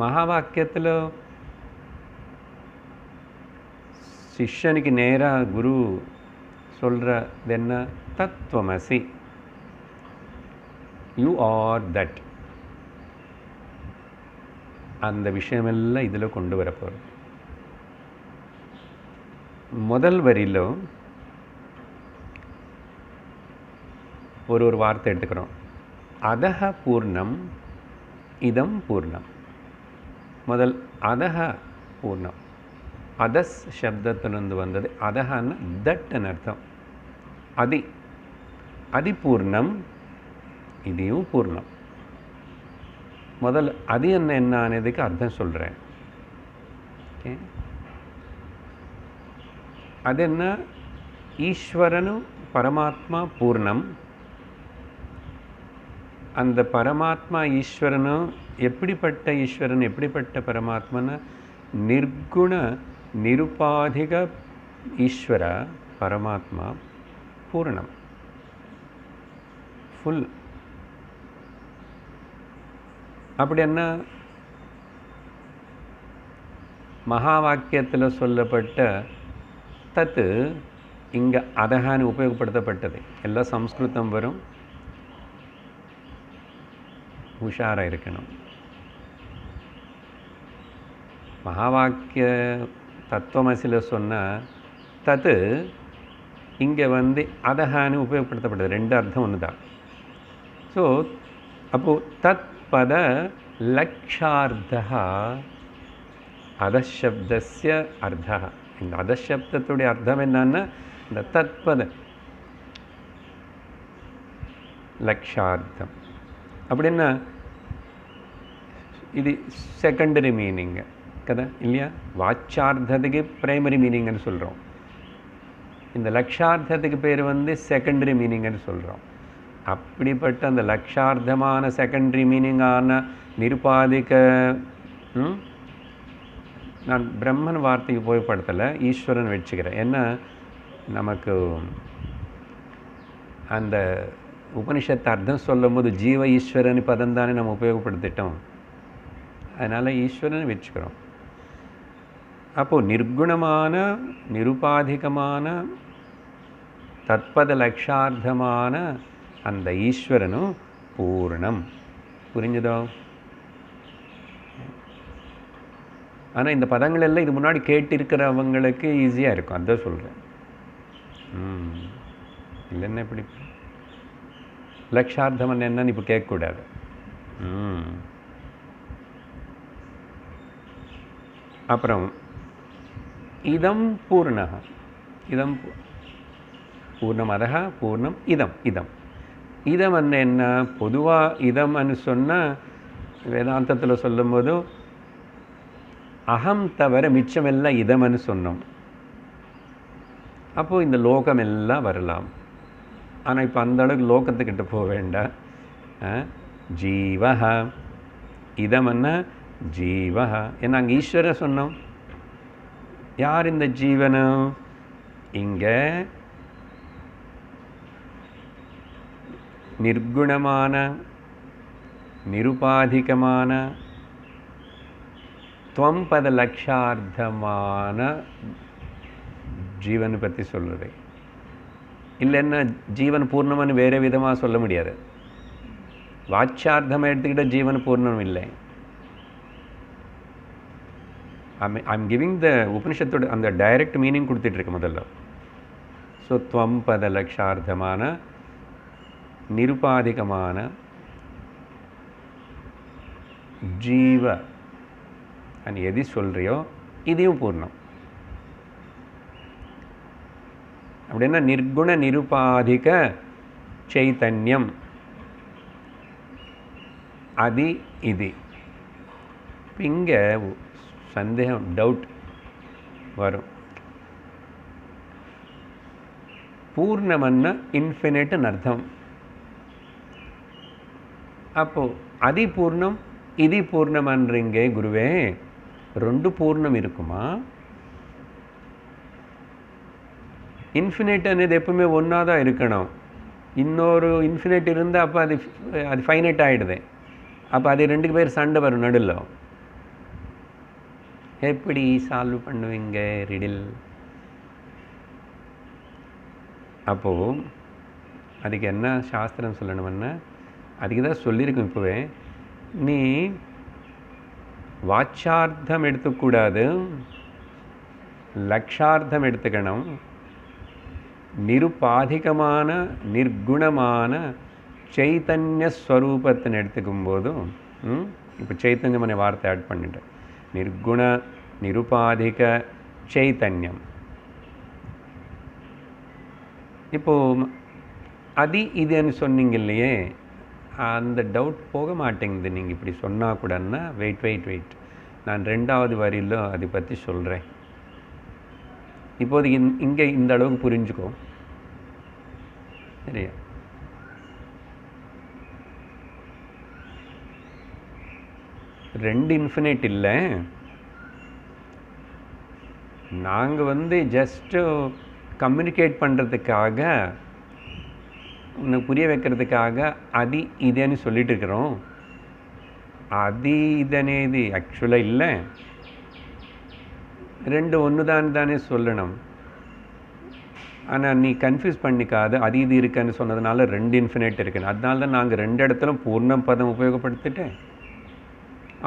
மகா வாக்கியத்தில் சிஷ்யனுக்கு நேராக குரு சொல்கிறது என்ன? தத்துவமசி, யூ ஆர் தட். அந்த விஷயமெல்லாம் இதில் கொண்டு வரப்போகிறோம். முதல் வரியில் ஒரு வார்த்தை எடுத்துக்கிறோம். அதஹ பூர்ணம் இதம் பூர்ணம். முதல் அதஹ பூர்ணம், அதஸ் சப்தத்திலிருந்து வந்தது. அதஹன்னா தட்னு அர்த்தம். அதி பூர்ணம், இதையும் பூர்ணம். முதல் அது என்ன ஆனதுக்கு அர்த்தம் சொல்கிறேன். ஓகே, அது என்ன? ஈஸ்வரனு பரமாத்மா பூர்ணம். அந்த பரமாத்மா ஈஸ்வரனும் எப்படிப்பட்ட ஈஸ்வரன், எப்படிப்பட்ட பரமாத்மன்னு? நிர்குண நிருபாதிக ஈஸ்வர பரமாத்மா பூர்ணம், ஃபுல். அப்படி என்ன? மகா வாக்கியத்தில் சொல்லப்பட்ட தத்து இங்கே அதகான்னு உபயோகப்படுத்தப்பட்டது. எல்லாம் சம்ஸ்கிருதம் வரும், உஷாராக இருக்கணும். மகா வாக்கிய தத்துவமசியில் சொன்ன தத்து இங்கே வந்து அதகான்னு உபயோகப்படுத்தப்பட்டது. ரெண்டு அர்த்தம் ஒன்று தான். ஸோ அப்போது தத் பத லக்ஷார்த்தா அதசப்தஸ்ய அர்த்தா. இந்த அதசப்தத்துடைய அர்த்தம் என்னன்னா, இந்த தத்பத லக்ஷார்த்தம் அப்படின்னா இது செகண்டரி மீனிங்கு கதா இல்லையா? வாச்சார்த்தத்துக்கு பிரைமரி மீனிங்னு சொல்கிறோம். இந்த லக்ஷார்த்தத்துக்கு பேர் வந்து செகண்டரி மீனிங்னு சொல்கிறோம். அப்படிப்பட்ட அந்த லக்ஷார்த்தமான செகண்டரி மீனிங்கான நிருபாதிக நான் பிரம்மன் வார்த்தைக்கு உபயோகப்படுத்தலை, ஈஸ்வரன் வச்சுக்கிறேன். ஏன்னா நமக்கு அந்த உபனிஷத்து அர்த்தம் சொல்லும் போது ஜீவ ஈஸ்வரன் பதம் தானே நம்ம உபயோகப்படுத்திட்டோம். அதனால் ஈஸ்வரன் வச்சுக்கிறோம். அப்போது நிர்குணமான நிருபாதிகமான தத்பத லட்சார்த்தமான அந்த ஈஸ்வரனும் பூர்ணம். புரிஞ்சுதோ? ஆனால் இந்த பதங்கள் எல்லாம் இது முன்னாடி கேட்டிருக்கிறவங்களுக்கு ஈஸியாக இருக்கும், அதான் சொல்கிறேன். இல்லைன்னா இப்படி லட்சார்த்தம் என்னன்னு இப்போ கேட்கக்கூடாது. அப்புறம் இதம் பூர்ணः, இதம் பூர்ணமதः பூர்ணம் இதம். இதம் இதம் என்ன? பொதுவாக இதம்னு சொன்னால் வேதாந்தத்தில் சொல்லும்போது அகம் தவிர மிச்சமெல்லாம் இதம்னு சொன்னோம். அப்போது இந்த லோகம் எல்லாம் வரலாம். ஆனால் இப்போ அந்த அளவுக்கு லோகத்துக்கிட்ட போக வேண்டாம். ஜீவஹ இதம்னா ஜீவஹ. ஏன்னா அங்கே ஈஸ்வரன் சொன்னோம். யார் இந்த ஜீவனும்? இங்கே நிர்குணமான நிருபாதிகமான துவம்பத லட்சார்த்தமான ஜீவனை பற்றி சொல்லுது. இல்லைன்னா ஜீவன் பூர்ணம்னு வேறு விதமாக சொல்ல முடியாது. வாச்சார்த்தமாக எடுத்துக்கிட்ட ஜீவன் பூர்ணம் இல்லை. ஐம் கிவிங் த உபனிஷத்தோட அந்த டைரக்ட் மீனிங் கொடுத்துட்ருக்கு முதல்ல. ஸோ துவம்பத லட்சார்த்தமான நிருபாதிகமான ஜீவ அண்ட் எது சொல்கிறியோ இதையும் பூர்ணம். அப்படின்னா நிர்குண நிருபாதிக சைத்தன்யம் அது இது. இங்கே சந்தேகம் டவுட் வரும். பூர்ணமன்னா இன்ஃபினிட்னு அர்த்தம். அப்போது அதி பூர்ணம் இது பூர்ணமன்றீங்க குருவே, ரெண்டு பூர்ணம் இருக்குமா? இன்ஃபினிட் అనేది எப்பவுமே ஒன்றா தான் இருக்கணும். இன்னொரு இன்ஃபினிட் இருந்தால் அப்போ அது ஃபைனைட் ஆகிடுது. அப்போ அது ரெண்டு பேர் சண்டை வரும் நடுவில். எப்படி சால்வ் பண்ணுவீங்க ரிடில்? அப்போது அதுக்கு என்ன சாஸ்திரம் சொல்லணும்னா, அதுக்கு தான் சொல்லியிருக்கும். இப்போவே நீ வாச்சார்த்தம் எடுத்துக்கூடாது, லட்சார்த்தம் எடுத்துக்கணும். நிருபாதிகமான நிர்குணமான சைத்தன்ய ஸ்வரூபத்தை எடுத்துக்கும் போதும் இப்போ சைத்தன்யமான வார்த்தை ஆட் பண்ணிட்டேன். நிர்குண நிருபாதிக சைத்தன்யம். இப்போது அது இதுன்னு சொன்னீங்க இல்லையே, அந்த டவுட் போக மாட்டேங்குது. நீங்கள் இப்படி சொன்னால் கூடன்னா வெயிட் நான் ரெண்டாவது வரியில் அதை பற்றி சொல்கிறேன். இப்போது இங்கே இந்த அளவுக்கு புரிஞ்சுக்கோ. சரியா? ரெண்டு இன்ஃபினிட் இல்லை. நாங்கள் ஜஸ்ட்டு கம்யூனிகேட் பண்ணுறதுக்காக, உன்னை புரிய வைக்கிறதுக்காக அது இதேன்னு சொல்லிட்டு இருக்கிறோம். அது இதனேது ஆக்சுவலாக இல்லை. ரெண்டு ஒன்று தானே சொல்லணும். ஆனால் நீ கன்ஃபியூஸ் பண்ணிக்காது. அது இது இருக்குன்னு சொன்னதுனால ரெண்டு இன்ஃபினிட் இருக்குன்னு. அதனால தான் நாங்கள் ரெண்டு இடத்துல பூர்ணம் பதம் உபயோகப்படுத்திட்டேன்.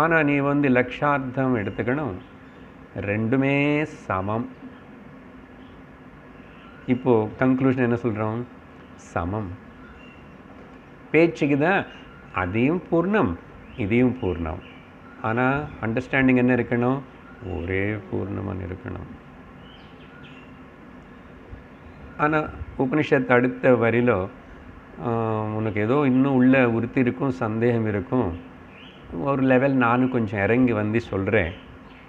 ஆனால் நீ லட்சார்த்தம் எடுத்துக்கணும். ரெண்டுமே சமம். இப்போது கன்க்ளூஷன் என்ன சொல்கிறோம்? சமம். பேச்சுக்கு தான் அதையும் பூர்ணம் இதையும் பூர்ணம். ஆனால் அண்டர்ஸ்டாண்டிங் என்ன இருக்கணும்? ஒரே பூர்ணமாக இருக்கணும். ஆனால் உபனிஷத்து அடுத்த வரியிலோ உனக்கு ஏதோ இன்னும் உள்ள உறுத்தி இருக்கும், சந்தேகம் இருக்கும், ஒரு லெவல் நானும் கொஞ்சம் இறங்கி சொல்கிறேன்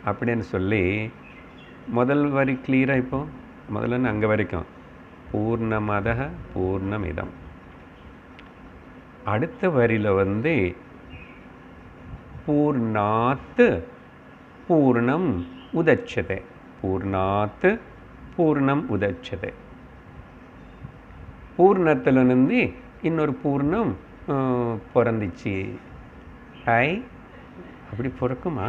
அப்படின்னு சொல்லி முதல் வரி கிளியராக இப்போது முதல்ல அங்கே வரைக்கும் பூர்ணமதः பூர்ணமிதம். அடுத்த வரியில் பூர்ணாத் பூர்ணம் உதச்சதே. பூர்ணாத் பூர்ணம் உதச்சதே. பூர்ணத்தில் నుండి இன்னொரு பூர்ணம் பிறந்துச்சு. ஹாய், அப்படி பிறக்குமா?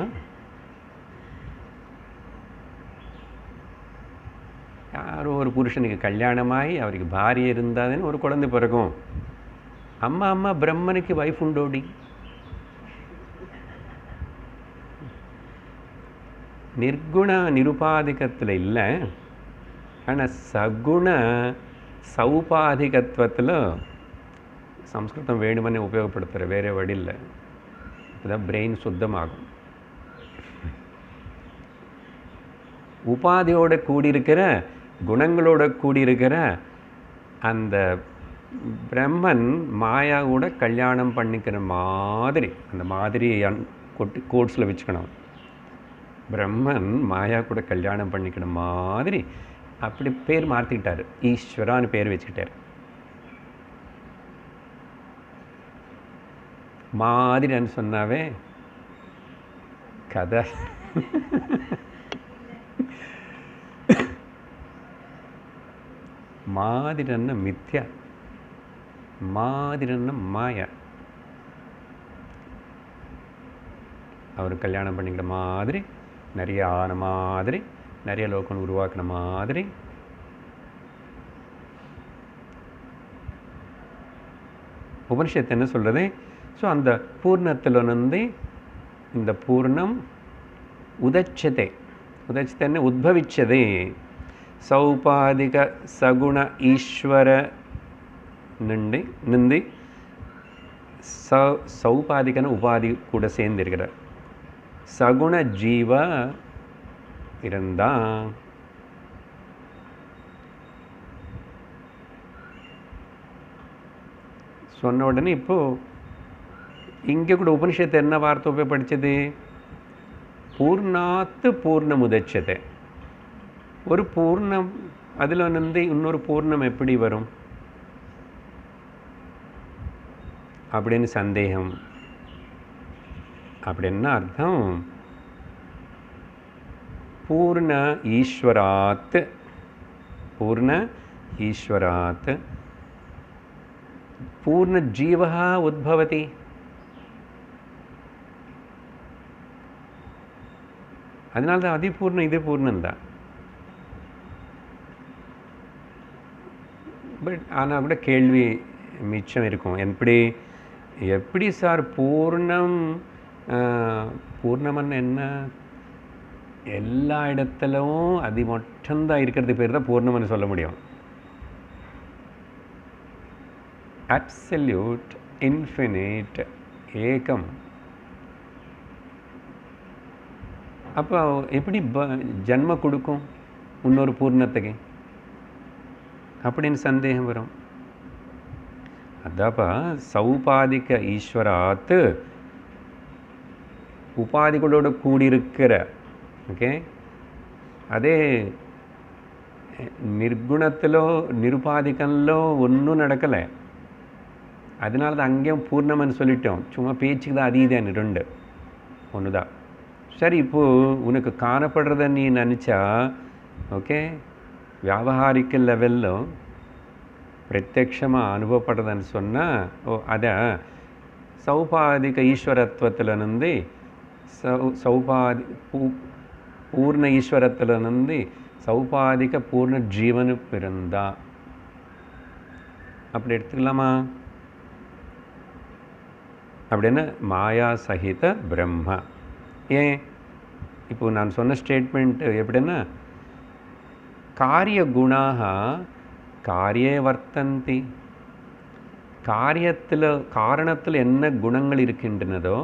யாரோ ஒரு புருஷனுக்கு கல்யாணமாகி அவருக்கு பாரியை இருந்தாதுன்னு ஒரு குழந்தை பிறக்கும். அம்மா பிரம்மனுக்கு வைஃப் உண்டோடி. நிர்குண நிருபாதிகத்தில் இல்லை, ஆனால் சகுண சௌபாதிகத்துவத்தில் சம்ஸ்கிருதம் வேணுமனே உபயோகப்படுத்துகிற, வேறு வழி இல்லை. அப்போதான் பிரெயின் சுத்தமாகும். உபாதியோடு கூடியிருக்கிற, குணங்களோட கூடியிருக்கிற அந்த பிரம்மன் மாயா கூட கல்யாணம் பண்ணிக்கிற மாதிரி, அந்த மாதிரி கோட்ஸில் வச்சுக்கணும். பிரம்மன் மாயா கூட கல்யாணம் பண்ணிக்கிற மாதிரி அப்படி பேர் மாற்றிக்கிட்டார். ஈஸ்வரான்னு பேர் வச்சுக்கிட்டார். மாதிரின்னு சொன்னாவே கதை. மாதிரன்ன மித்யா, மாதிரன்ன மாயா. அவர் கல்யாணம் பண்ணிக்கிற மாதிரி, நிறைய ஆன மாதிரி, நிறைய லோகம் உருவாக்கின மாதிரி. உபனிஷத்து என்ன சொல்கிறது? ஸோ அந்த பூர்ணத்தில் வந்து இந்த பூர்ணம் உதச்சதே. உதச்சதே உத்பவிச்சதே. சௌபாதிக சகுண ஈஸ்வர நின்று சௌபாதிகன உபாதி கூட சேர்ந்திருக்கிறார். சகுண ஜீவ இருந்தான். சொன்ன உடனே இப்போது இங்கே கூட உபனிஷத்து என்ன வார்த்தை உபயோகப்படுத்தது? பூர்ணாத்து பூர்ணம் உதச்சதே. ஒரு பூர்ணம், அதில் வந்து இன்னொரு பூர்ணம் எப்படி வரும் அப்படின்னு சந்தேகம். அப்படின்னா அர்த்தம், பூர்ண ஈஸ்வராத், பூர்ண ஈஸ்வராத் பூர்ண ஜீவः உத்பவதி. அதனால தான் அதிபூர்ணம் இது பூர்ணம்தான். பட் ஆனால் கூட கேள்வி மிச்சம் இருக்கும். எப்படி சார் பூர்ணம்? பூர்ணம்னு என்ன? எல்லா இடத்துலும் அது மட்டும்தான் இருக்கிறது பேர் தான் பூர்ணம்னு சொல்ல முடியும். அப்சல்யூட், இன்ஃபினிட், ஏகம். அப்போ எப்படி ஜன்ம கொடுக்கும் இன்னொரு பூர்ணத்துக்கு அப்படின்னு சந்தேகம் வரும். அதாப்பா சௌபாதிக ஈஸ்வராத் உபாதிகளோடு கூடியிருக்கிற, ஓகே, அதே நிர்குணத்திலோ நிருபாதிகன்லோ ஒன்றும் நடக்கலை. அதனால தான் அங்கேயும் பூர்ணம்னு சொல்லிட்டோம். சும்மா பேச்சுக்கு தான் அதீதம் ரெண்டு ஒன்று தான். சரி, இப்போது உனக்கு காணப்படுறத நீ நினச்சா, ஓகே, வியாபகாரிக்க லெவலில் பிரத்யக்ஷமாக அனுபவப்படுறதுன்னு சொன்னால், அதை சௌபாதிக ஈஸ்வரத்துவத்தில் இருந்து பூர்ண ஈஸ்வரத்தில் இருந்து சௌபாதிக பூர்ண ஜீவனு பிறந்தா அப்படி எடுத்துக்கலாமா? அப்படின்னா மாயா சகித பிரம்ம. ஏன் இப்போ நான் சொன்ன ஸ்டேட்மெண்ட் எப்படின்னா, காரிய குணாக காரியே வர்த்தந்தி. காரணத்தில் என்ன குணங்கள் இருக்கின்றனதோ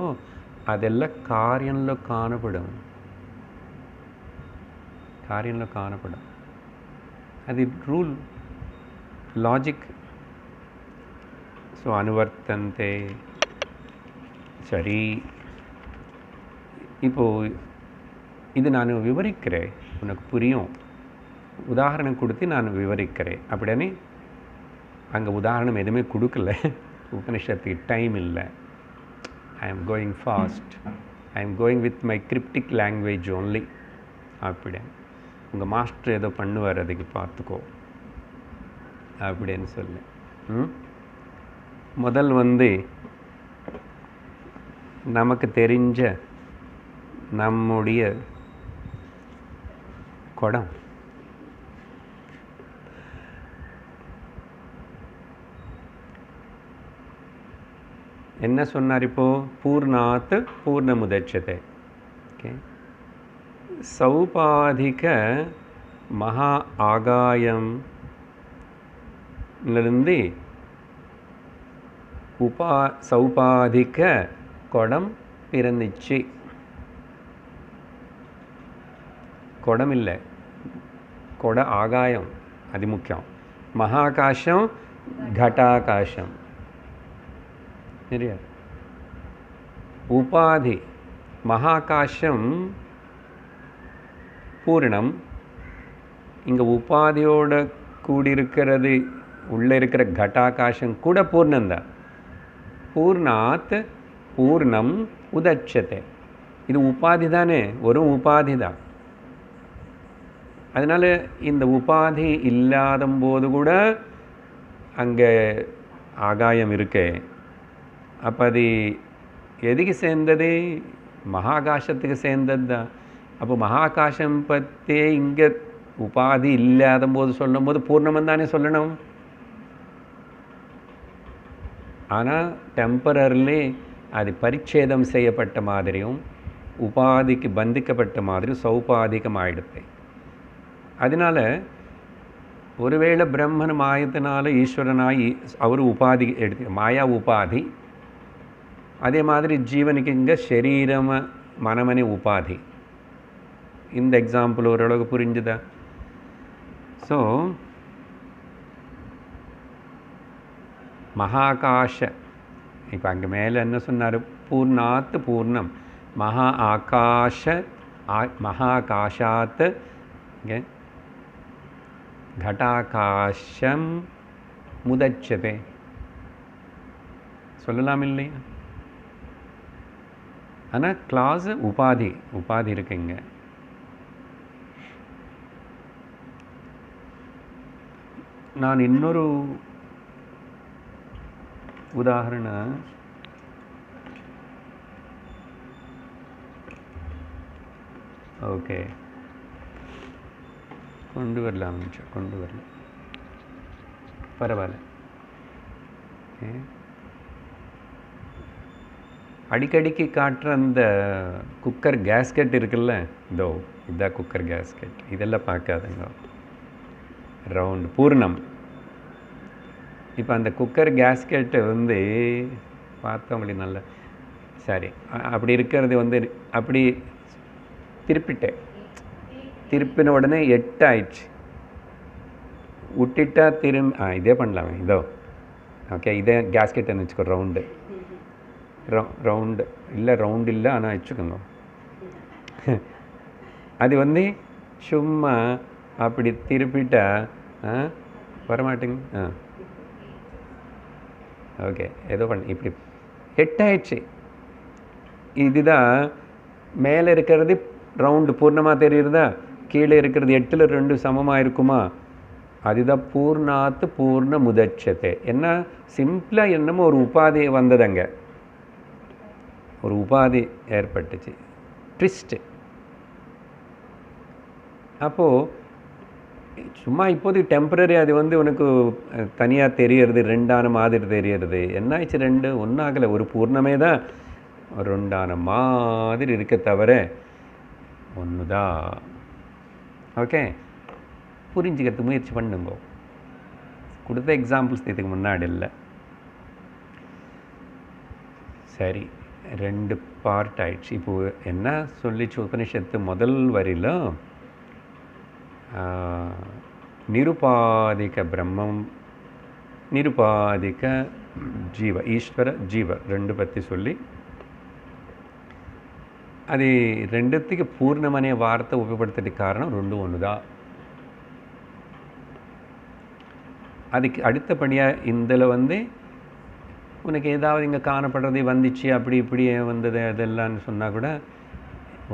அதெல்லாம் காரியத்தில் காணப்படும். காரியத்தில் காணப்படும். அது ரூல், லாஜிக். ஸோ அனுவர்த்தந்தே. சரி, இப்போது இது நான் விவரிக்கிறேன், உனக்கு புரியும். உதாரணம் கொடுத்து நான் விவரிக்கிறேன். அப்படின்னே அங்கே உதாரணம் எதுவுமே கொடுக்கல. உபனிஷத்துக்கு டைம் இல்லை. I am going fast. I am going with my cryptic language only. அப்படின்னு உங்கள் மாஸ்டர் ஏதோ பண்ணுவார், அதுக்கு பார்த்துக்கோ அப்படின்னு சொல்லு. முதல் நமக்கு தெரிஞ்ச நம்முடைய குடம். என்ன சொன்னார் இப்போ? பூர்ணாத் பூர்ணமுதட்சதே. ஓகே, சௌபாதிக மகா ஆகாயம்லேருந்து சௌபாதிக குடம் பிறந்துச்சு. குடம் இல்லை, கொட ஆகாயம், அது முக்கியம். மகாகாசம், घटाकाशம். சரியா? உபாதி மகாகாசம் பூர்ணம். இங்கே உபாதியோட கூடியிருக்கிறது உள்ளே இருக்கிற घटाकाशம் கூட பூர்ணம்தான். பூர்ணாத் பூர்ணம் உதட்சத்தை. இது உபாதி தானே, ஒரு உபாதி தான். அதனால் இந்த உபாதி இல்லாத போது கூட அங்கே ஆகாயம் இருக்கு. அப்போ அது எதுக்கு சேர்ந்தது? மகாகாசத்துக்கு சேர்ந்தது தான். அப்போ மகாகாசம் பற்றியே இங்கே உபாதி இல்லாத போது சொல்லும் போது பூர்ணம் தானே சொல்லணும். ஆனால் டெம்பரரிலி அது பரிச்சேதம் செய்யப்பட்ட மாதிரியும் உபாதிக்கு பந்திக்கப்பட்ட மாதிரியும் சௌபாதிகம் ஆயிடுது. அதனால் ஒருவேளை பிரம்மன் மாயத்தினால ஈஸ்வரனாய் அவர் உபாதி எடுத்து மாயா உபாதி. அதே மாதிரி ஜீவனுக்கு இங்கே சரீரம் மனமனே உபாதி. இந்த எக்ஸாம்பிள் ஓரளவுக்கு புரிஞ்சுதா? ஸோ மகாகாஷ, இப்போ அங்கே மேலே என்ன சொன்னார்? பூர்ணாத் பூர்ணம் மகாகாஷாத் घटाकाशम मुदच्यते சொல்லலாம் இல்லையா? ஆனால் கிளாஸ் உபாதி உபாதி இருக்குங்க. நான் இன்னொரு உதாரணம் ஓகே கொண்டு வரலாம். கொண்டு வரலாம், பரவாயில்ல. அடிக்கடிக்கு காட்டுற அந்த குக்கர் கேஸ்கெட் இருக்குல்ல, இதோ இதுதான் குக்கர் கேஸ்கெட். இதெல்லாம் பார்க்காதுங்க, ரவுண்டு பூர்ணம். இப்போ அந்த குக்கர் கேஸ்கெட்டு பார்த்தவங்களுக்கு நல்ல சரி அப்படி இருக்கிறது அப்படி திருப்பிட்டேன். திருப்பின உடனே 8 ஆயிடுச்சு. விட்டுட்டா இதே பண்ணலாமே. இதோ ஓகே, இதே கேஸ்கெட்டுன்னு வச்சுக்கோ. ரவுண்டு இல்லை, ரவுண்டு இல்லை, ஆனால் வச்சுக்கோங்க. அது சும்மா அப்படி திருப்பிட்டா வரமாட்டேங்க. ஓகே, ஏதோ பண்ண இப்படி 8 ஆயிடுச்சு. இதுதான் மேலே இருக்கிறது ரவுண்டு பூர்ணமாக தெரியுறதா? கீழே இருக்கிறது 8ல் 2 சமமாக இருக்குமா? அதுதான் பூர்ணாத்து பூர்ண முதட்சத்தை. என்ன சிம்பிளாக என்னமோ ஒரு உபாதி வந்ததுங்க, ஒரு உபாதி ஏற்பட்டுச்சு, ட்விஸ்ட்டு. அப்போது சும்மா இப்போது டெம்பரரி அது உனக்கு தனியாக தெரியறது, 2ஆன மாதிரி தெரியறது. என்ன ஆயிடுச்சு? 2 ஒன்றாகலை, ஒரு பூர்ணமே தான் 2ஆன மாதிரி இருக்க தவிர ஒன்று தான். ஓகே, புரிஞ்சுக்கிறதுக்கு முயற்சி பண்ணுங்க. கொடுத்த எக்ஸாம்பிள்ஸ் இதுக்கு முன்னாடி இல்லை. சரி, 2 பார்ட் ஆயிடுச்சு. இப்போது என்ன சொல்லிச்சு உபனிஷத்து? முதல் வரியில் நிருபாதிக பிரம்மம், நிருபாதிக ஜீவ, ஈஸ்வர ஜீவ 2 பற்றி சொல்லி அது 2த்துக்கு பூர்ணமனே வார்த்தை உபயோகப்படுத்துறதுக்கு காரணம் 2 ஒன்று தான். அதுக்கு அடுத்தபடியாக இதில் உனக்கு ஏதாவது இங்கே காணப்படுறது வந்துச்சு, அப்படி இப்படி வந்தது அதெல்லாம்னு சொன்னால் கூட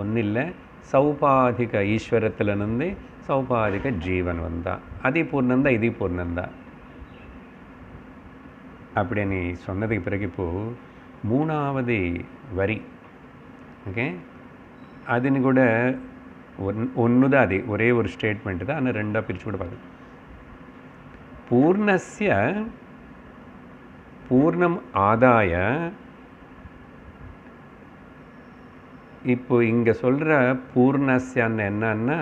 ஒன்றும் இல்லை. சௌபாதிக ஈஸ்வரத்திலிருந்து சௌபாதிக ஜீவன் வந்தா. அது பூர்ணந்தா, இது பூர்ணந்தா. அப்படி நீ சொன்னதுக்கு பிறகு இப்போது 3வது வரி, ஓகே, அதுன்னு கூட ஒன்று தான், அது ஒரே ஒரு ஸ்டேட்மெண்ட்டு தான், ஆனால் 2ஆக பிரித்து கூட பார்க்குது. பூர்ணஸ்ய பூர்ணம் ஆதாய, இப்போ இங்கே சொல்கிற பூர்ணஸ்யான்னு என்னன்னா,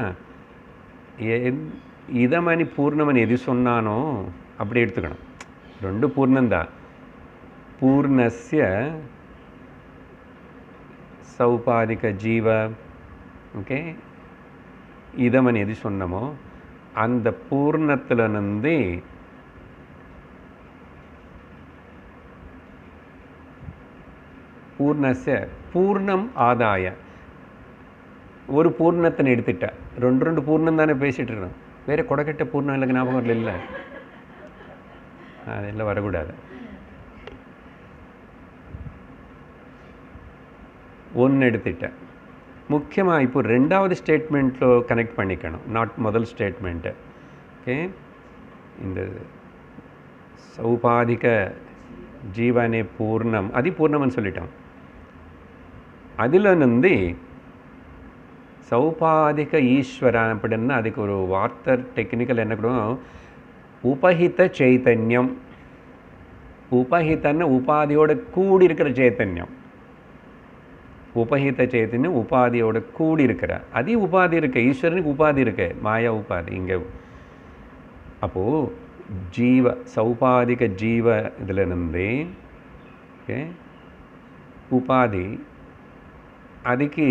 இதமணி பூர்ணமன் எது சொன்னானோ அப்படி எடுத்துக்கணும். 2 பூர்ணந்தான். பூர்ணஸ்ய சௌபாதிக ஜீவ, ஓகே, இதமன் எது சொன்னமோ அந்த பூர்ணத்திலிருந்து பூர்ணஸ்ய பூர்ணம் ஆதாய, ஒரு பூர்ணத்தை எடுத்துட்ட. 2 பூர்ணம் தானே பேசிகிட்டு இருக்கோம். வேறு கொடக்கட்ட பூர்ணம் இல்லை, ஞாபகம் வரல. இல்லை, அதெல்லாம் வரக்கூடாது. ஒன்று எடுத்துட்டேன். முக்கியமாக இப்போ 2வது ஸ்டேட்மெண்ட்டில் கனெக்ட் பண்ணிக்கணும், நாட் முதல் ஸ்டேட்மெண்ட்டு. ஓகே, இந்த சௌபாதிக ஜீவனே பூர்ணம், அது பூர்ணம்னு சொல்லிட்டோம். அதில் வந்து சௌபாதிக ஈஸ்வரன் அப்படின்னா அதுக்கு ஒரு வார்த்தை டெக்னிக்கல் என்ன கூட, உபஹித சைத்தன்யம். உபஹிதன்னு உபாதியோட கூடி இருக்கிற சைத்தன்யம். உபஹித சைத்தன்யம் உபாதியோட கூடி இருக்கிற, அதே உபாதி இருக்கு. ஈஸ்வரனுக்கு உபாதி இருக்கு, மாயா உபாதி இங்கே. அப்போது ஜீவ சௌபாதிக ஜீவ இதில் இருந்து, ஓகே, உபாதி அதுக்கு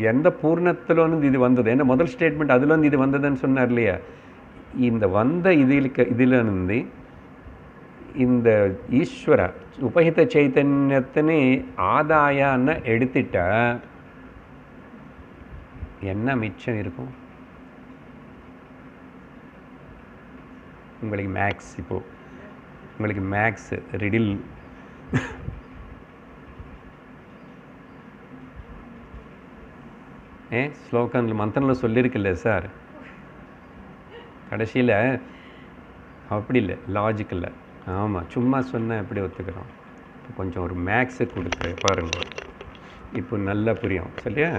எந்த பூர்ணத்தில் வந்து இது வந்தது, என்ன முதல் ஸ்டேட்மெண்ட் அதில் வந்து இது வந்ததுன்னு சொன்னார் இல்லையா. இந்த வந்த இதிலிருந்து இந்த ஈஸ்வர உபஹித சைத்தன்யத்தினே ஆதாயன்னு எடுத்துட்டா என்ன மிச்சம் இருக்கும்? உங்களுக்கு மேக்ஸ், இப்போது உங்களுக்கு மேக்ஸ் ரிடில் ஸ்லோகங்கள் மந்திரத்தில் சொல்லியிருக்கில்ல சார், கடைசியில் அப்படி இல்லை, லாஜிக் இல்லை. ஆமாம், சும்மா சொன்னால் எப்படி ஒத்துக்கிறோம். இப்போ கொஞ்சம் ஒரு மேக்ஸு கொடுக்குற பாருங்க, இப்போ நல்லா புரியும். சரியா?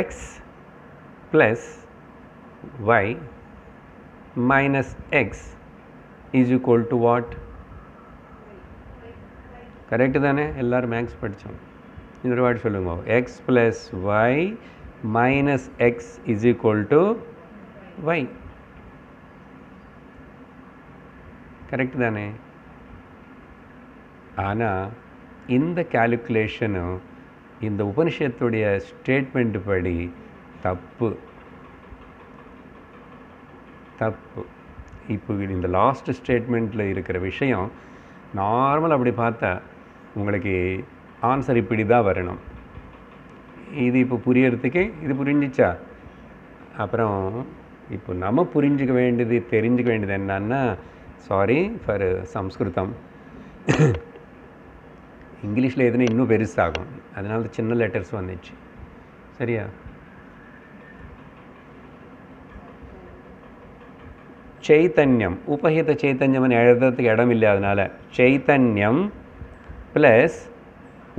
X plus y minus x is equal to what? Correct தானே? எல்லோரும் மேக்ஸ் படித்தோம். இன்னொரு வாட்டி சொல்லுங்க. X plus y minus x is equal to y. Correct தானே? ஆனால் இந்த கால்குலேஷனும் இந்த உபனிஷத்துடைய ஸ்டேட்மெண்ட் படி தப்பு. இப்போ இந்த லாஸ்ட் ஸ்டேட்மெண்ட்டில் இருக்கிற விஷயம் நார்மல் அப்படி பார்த்தா உங்களுக்கு ஆன்சர் இப்படி தான் வரணும். இது இப்போ புரியறதுக்கு இது புரிஞ்சிச்சா? அப்புறம் இப்போ நம்ம புரிஞ்சுக்க வேண்டியது தெரிஞ்சுக்க வேண்டியது என்னன்னா, சாரி ஃபார் சம்ஸ்கிருதம், இங்கிலீஷில் எதுனா இன்னும் பெருசாகும், அதனால சின்ன லெட்டர்ஸ் வந்துச்சு. சரியா? சைத்தன்யம் உபஹித சைத்தன்யம்னு எழுதுறதுக்கு இடம் இல்லை, அதனால் சைத்தன்யம் ப்ளஸ்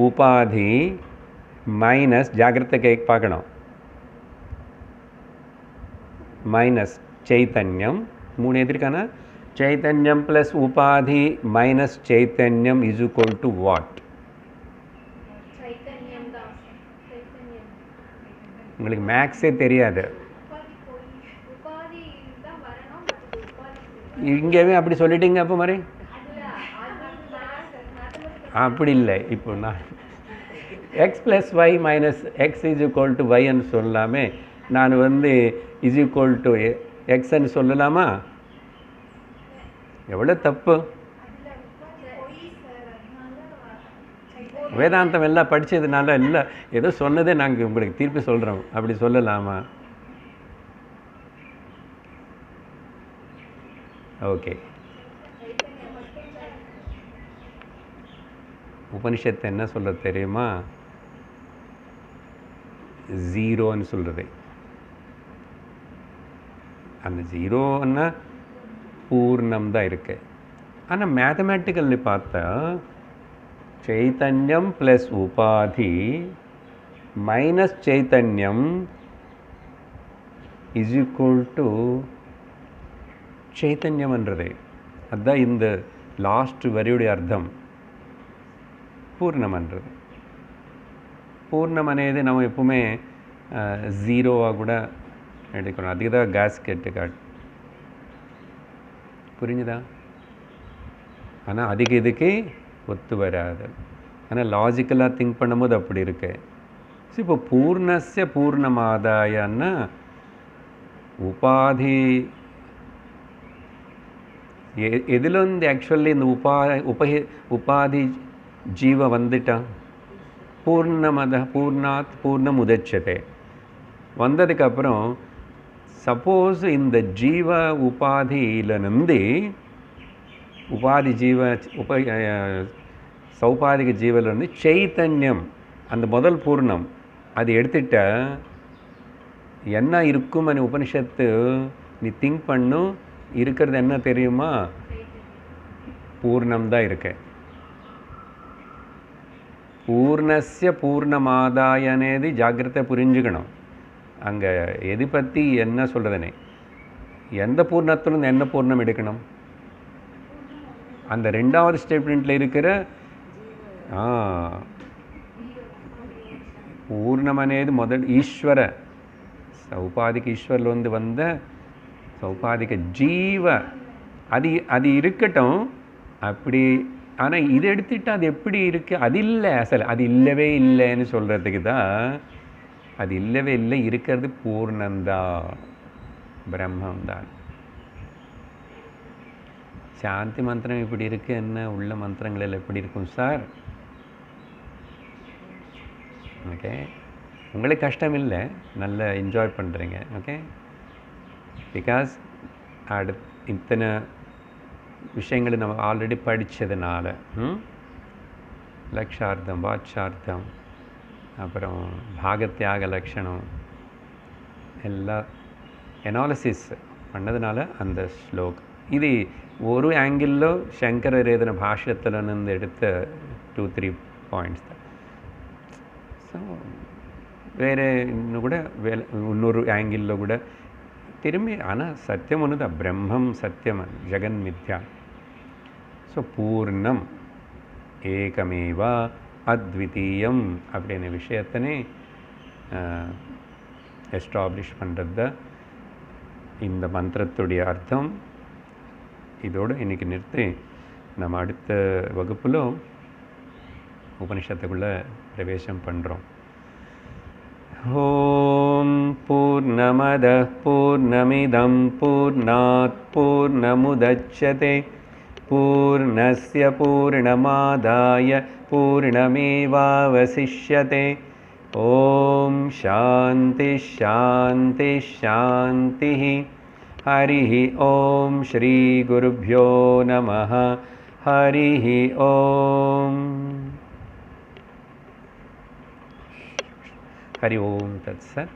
உபாதி மைனஸ், ஜாகிரதை பார்க்கணும், மைனஸ் சைத்தன்யம். 3 எதிர்க்கான சைத்தன்யம் ப்ளஸ் உபாதி மைனஸ் சைத்தன்யம் இஸ் ஈக்குவல் டு வாட்? உங்களுக்கு மேக்ஸே தெரியாது. இங்கேவே அப்படி சொல்லிட்டீங்க. அப்போ மாதிரி அப்படி இல்லை. இப்போ நான் x plus y minus x is equal to ஒய்ன்னு சொல்லலாமே, நான் வந்து இஸ் ஈக்குவல் டு எக்ஸ்ன்னு சொல்லலாமா? எவ்வளோ தப்பு! வேதாந்தம் எல்லாம் படித்ததுனால இல்லை, ஏதோ சொன்னதே நாங்கள் உங்களுக்கு திருப்பி சொல்கிறோம். அப்படி சொல்லலாமா? ஓகே, உபனிஷத்து என்ன சொல்ல தெரியுமா? ஜீரோன்னு சொல்கிறது. அந்த ஜீரோன்னா பூர்ணம் தான் இருக்கு. ஆனால் மேத்தமேட்டிக்கல்லி பார்த்தா చైతన్యం ప్లస్ ఉపాధి మైనస్ చైతన్యం ఈజ్ ఈక్వల్ టు చైతన్యம்ன்றது. அதுதான் இந்த லாஸ்ட் வரியுடைய அர்த்தம். பூர்ணம்ன்றது. பூர்ணம் అనేది நம்ம எப்பவுமே ஜீரோவாக கூட எடுக்கணும். அதுக்கு தான் கேஸ்கெட்டு காட்டு. புரிஞ்சுதா? ஆனால் அதுக்கு இதுக்கு ஒத்து வராது. ஆனால் லாஜிக்கலாக திங்க் பண்ணும்போது அப்படி இருக்கு. ஸோ இப்போ பூர்ணஸ்ய பூர்ணமாதாயன்னா உபாதி எதுலேருந்து ஆக்சுவலி இந்த உபாதி ஜீவ வந்துட்டான். பூர்ணமத பூர்ணாத் பூர்ணம் உதச்சதே வந்ததுக்கப்புறம் சப்போஸ் இந்த ஜீவ உபாதியிலிருந்து உபாதி ஜீவ சௌபாதிக ஜீவிலிருந்து சைத்தன்யம் அந்த முதல் பூர்ணம் அது எடுத்துட்ட என்ன இருக்கும்னு உபனிஷத்து நீ திங்க் பண்ணும். இருக்கிறது என்ன தெரியுமா? பூர்ணம் தான் இருக்கு. பூர்ணஸ்ய பூர்ணமாதாய అనేది ஜாக்கிரதை புரிஞ்சுக்கணும். அங்கே எது பற்றி என்ன சொல்கிறதுனே, எந்த பூர்ணத்திலிருந்து என்ன பூர்ணம் எடுக்கணும்? அந்த ரெண்டாவது ஸ்டேட்மெண்ட்டில் இருக்கிற பூர்ணம் అనేది మొదటి ఈశ్వర సౌపాధిక ఈశ్వరులోంది வந்த சௌபாதிக ஜீவ அது இருக்கட்டும் அப்படி. ஆனால் இது எடுத்துட்டு அது எப்படி இருக்குது? அது இல்லை, அசல் அது இல்லவே இல்லைன்னு சொல்கிறதுக்கு தான். அது இல்லவே இல்லை, இருக்கிறது பூர்ணந்தான், பிரம்மந்தான். சாந்தி மந்திரம் இப்படி இருக்குது, என்ன உள்ள மந்திரங்கள் எப்படி இருக்கும் சார்? ஓகே, உங்களுக்கு கஷ்டம் இல்லை, நல்லா என்ஜாய் பண்ணுறீங்க. ஓகே, பிகாஸ் இத்தனை விஷயங்களை நம்ம ஆல்ரெடி படித்ததுனால லக்ஷார்த்தம், வாட்சார்த்தம், அப்புறம் பாகத்தியாக லக்ஷணம் எல்லாம் எனாலிசிஸ் பண்ணதுனால அந்த ஸ்லோகம் இது ஒரு ஆங்கிளில் சங்கரர் எழுதின பாஷ்யத்தில் இருந்து எடுத்த 2-3 பாயிண்ட்ஸ் தான். ஸோ வேறு இன்னும் கூட இன்னொரு ஆங்கிளில் கூட திரும்பி, ஆனால் சத்தியம் ஒன்று தான், பிரம்மம் சத்தியம், ஜெகன் மித்யா. ஸோ பூர்ணம் ஏகமேவா அத்விதீயம் அப்படின்ற விஷயத்தனே எஸ்டாப்ளிஷ் பண்ணுறது தான் இந்த மந்திரத்துடைய அர்த்தம். இதோடு இன்றைக்கி நிறுத்தி நம்ம அடுத்த வகுப்பில் உபனிஷத்துக்குள்ளே பிரவேசம் பண்ணுறோம். ஓம் பூர்ணமதः பூர்ணமிதம் பூர்ணாத் பூர்ணமுதச்யதே பூர்ணஸ்ய பூர்ணமாதாய பூர்ணமேவாவசிஷ்யதே. ஓம் சாந்தி சாந்தி சாந்தி. ஹரிः ஓம் ஸ்ரீ குருभ्यो நமः. ஹரிः ஓம். हरि ओम तत्सत्.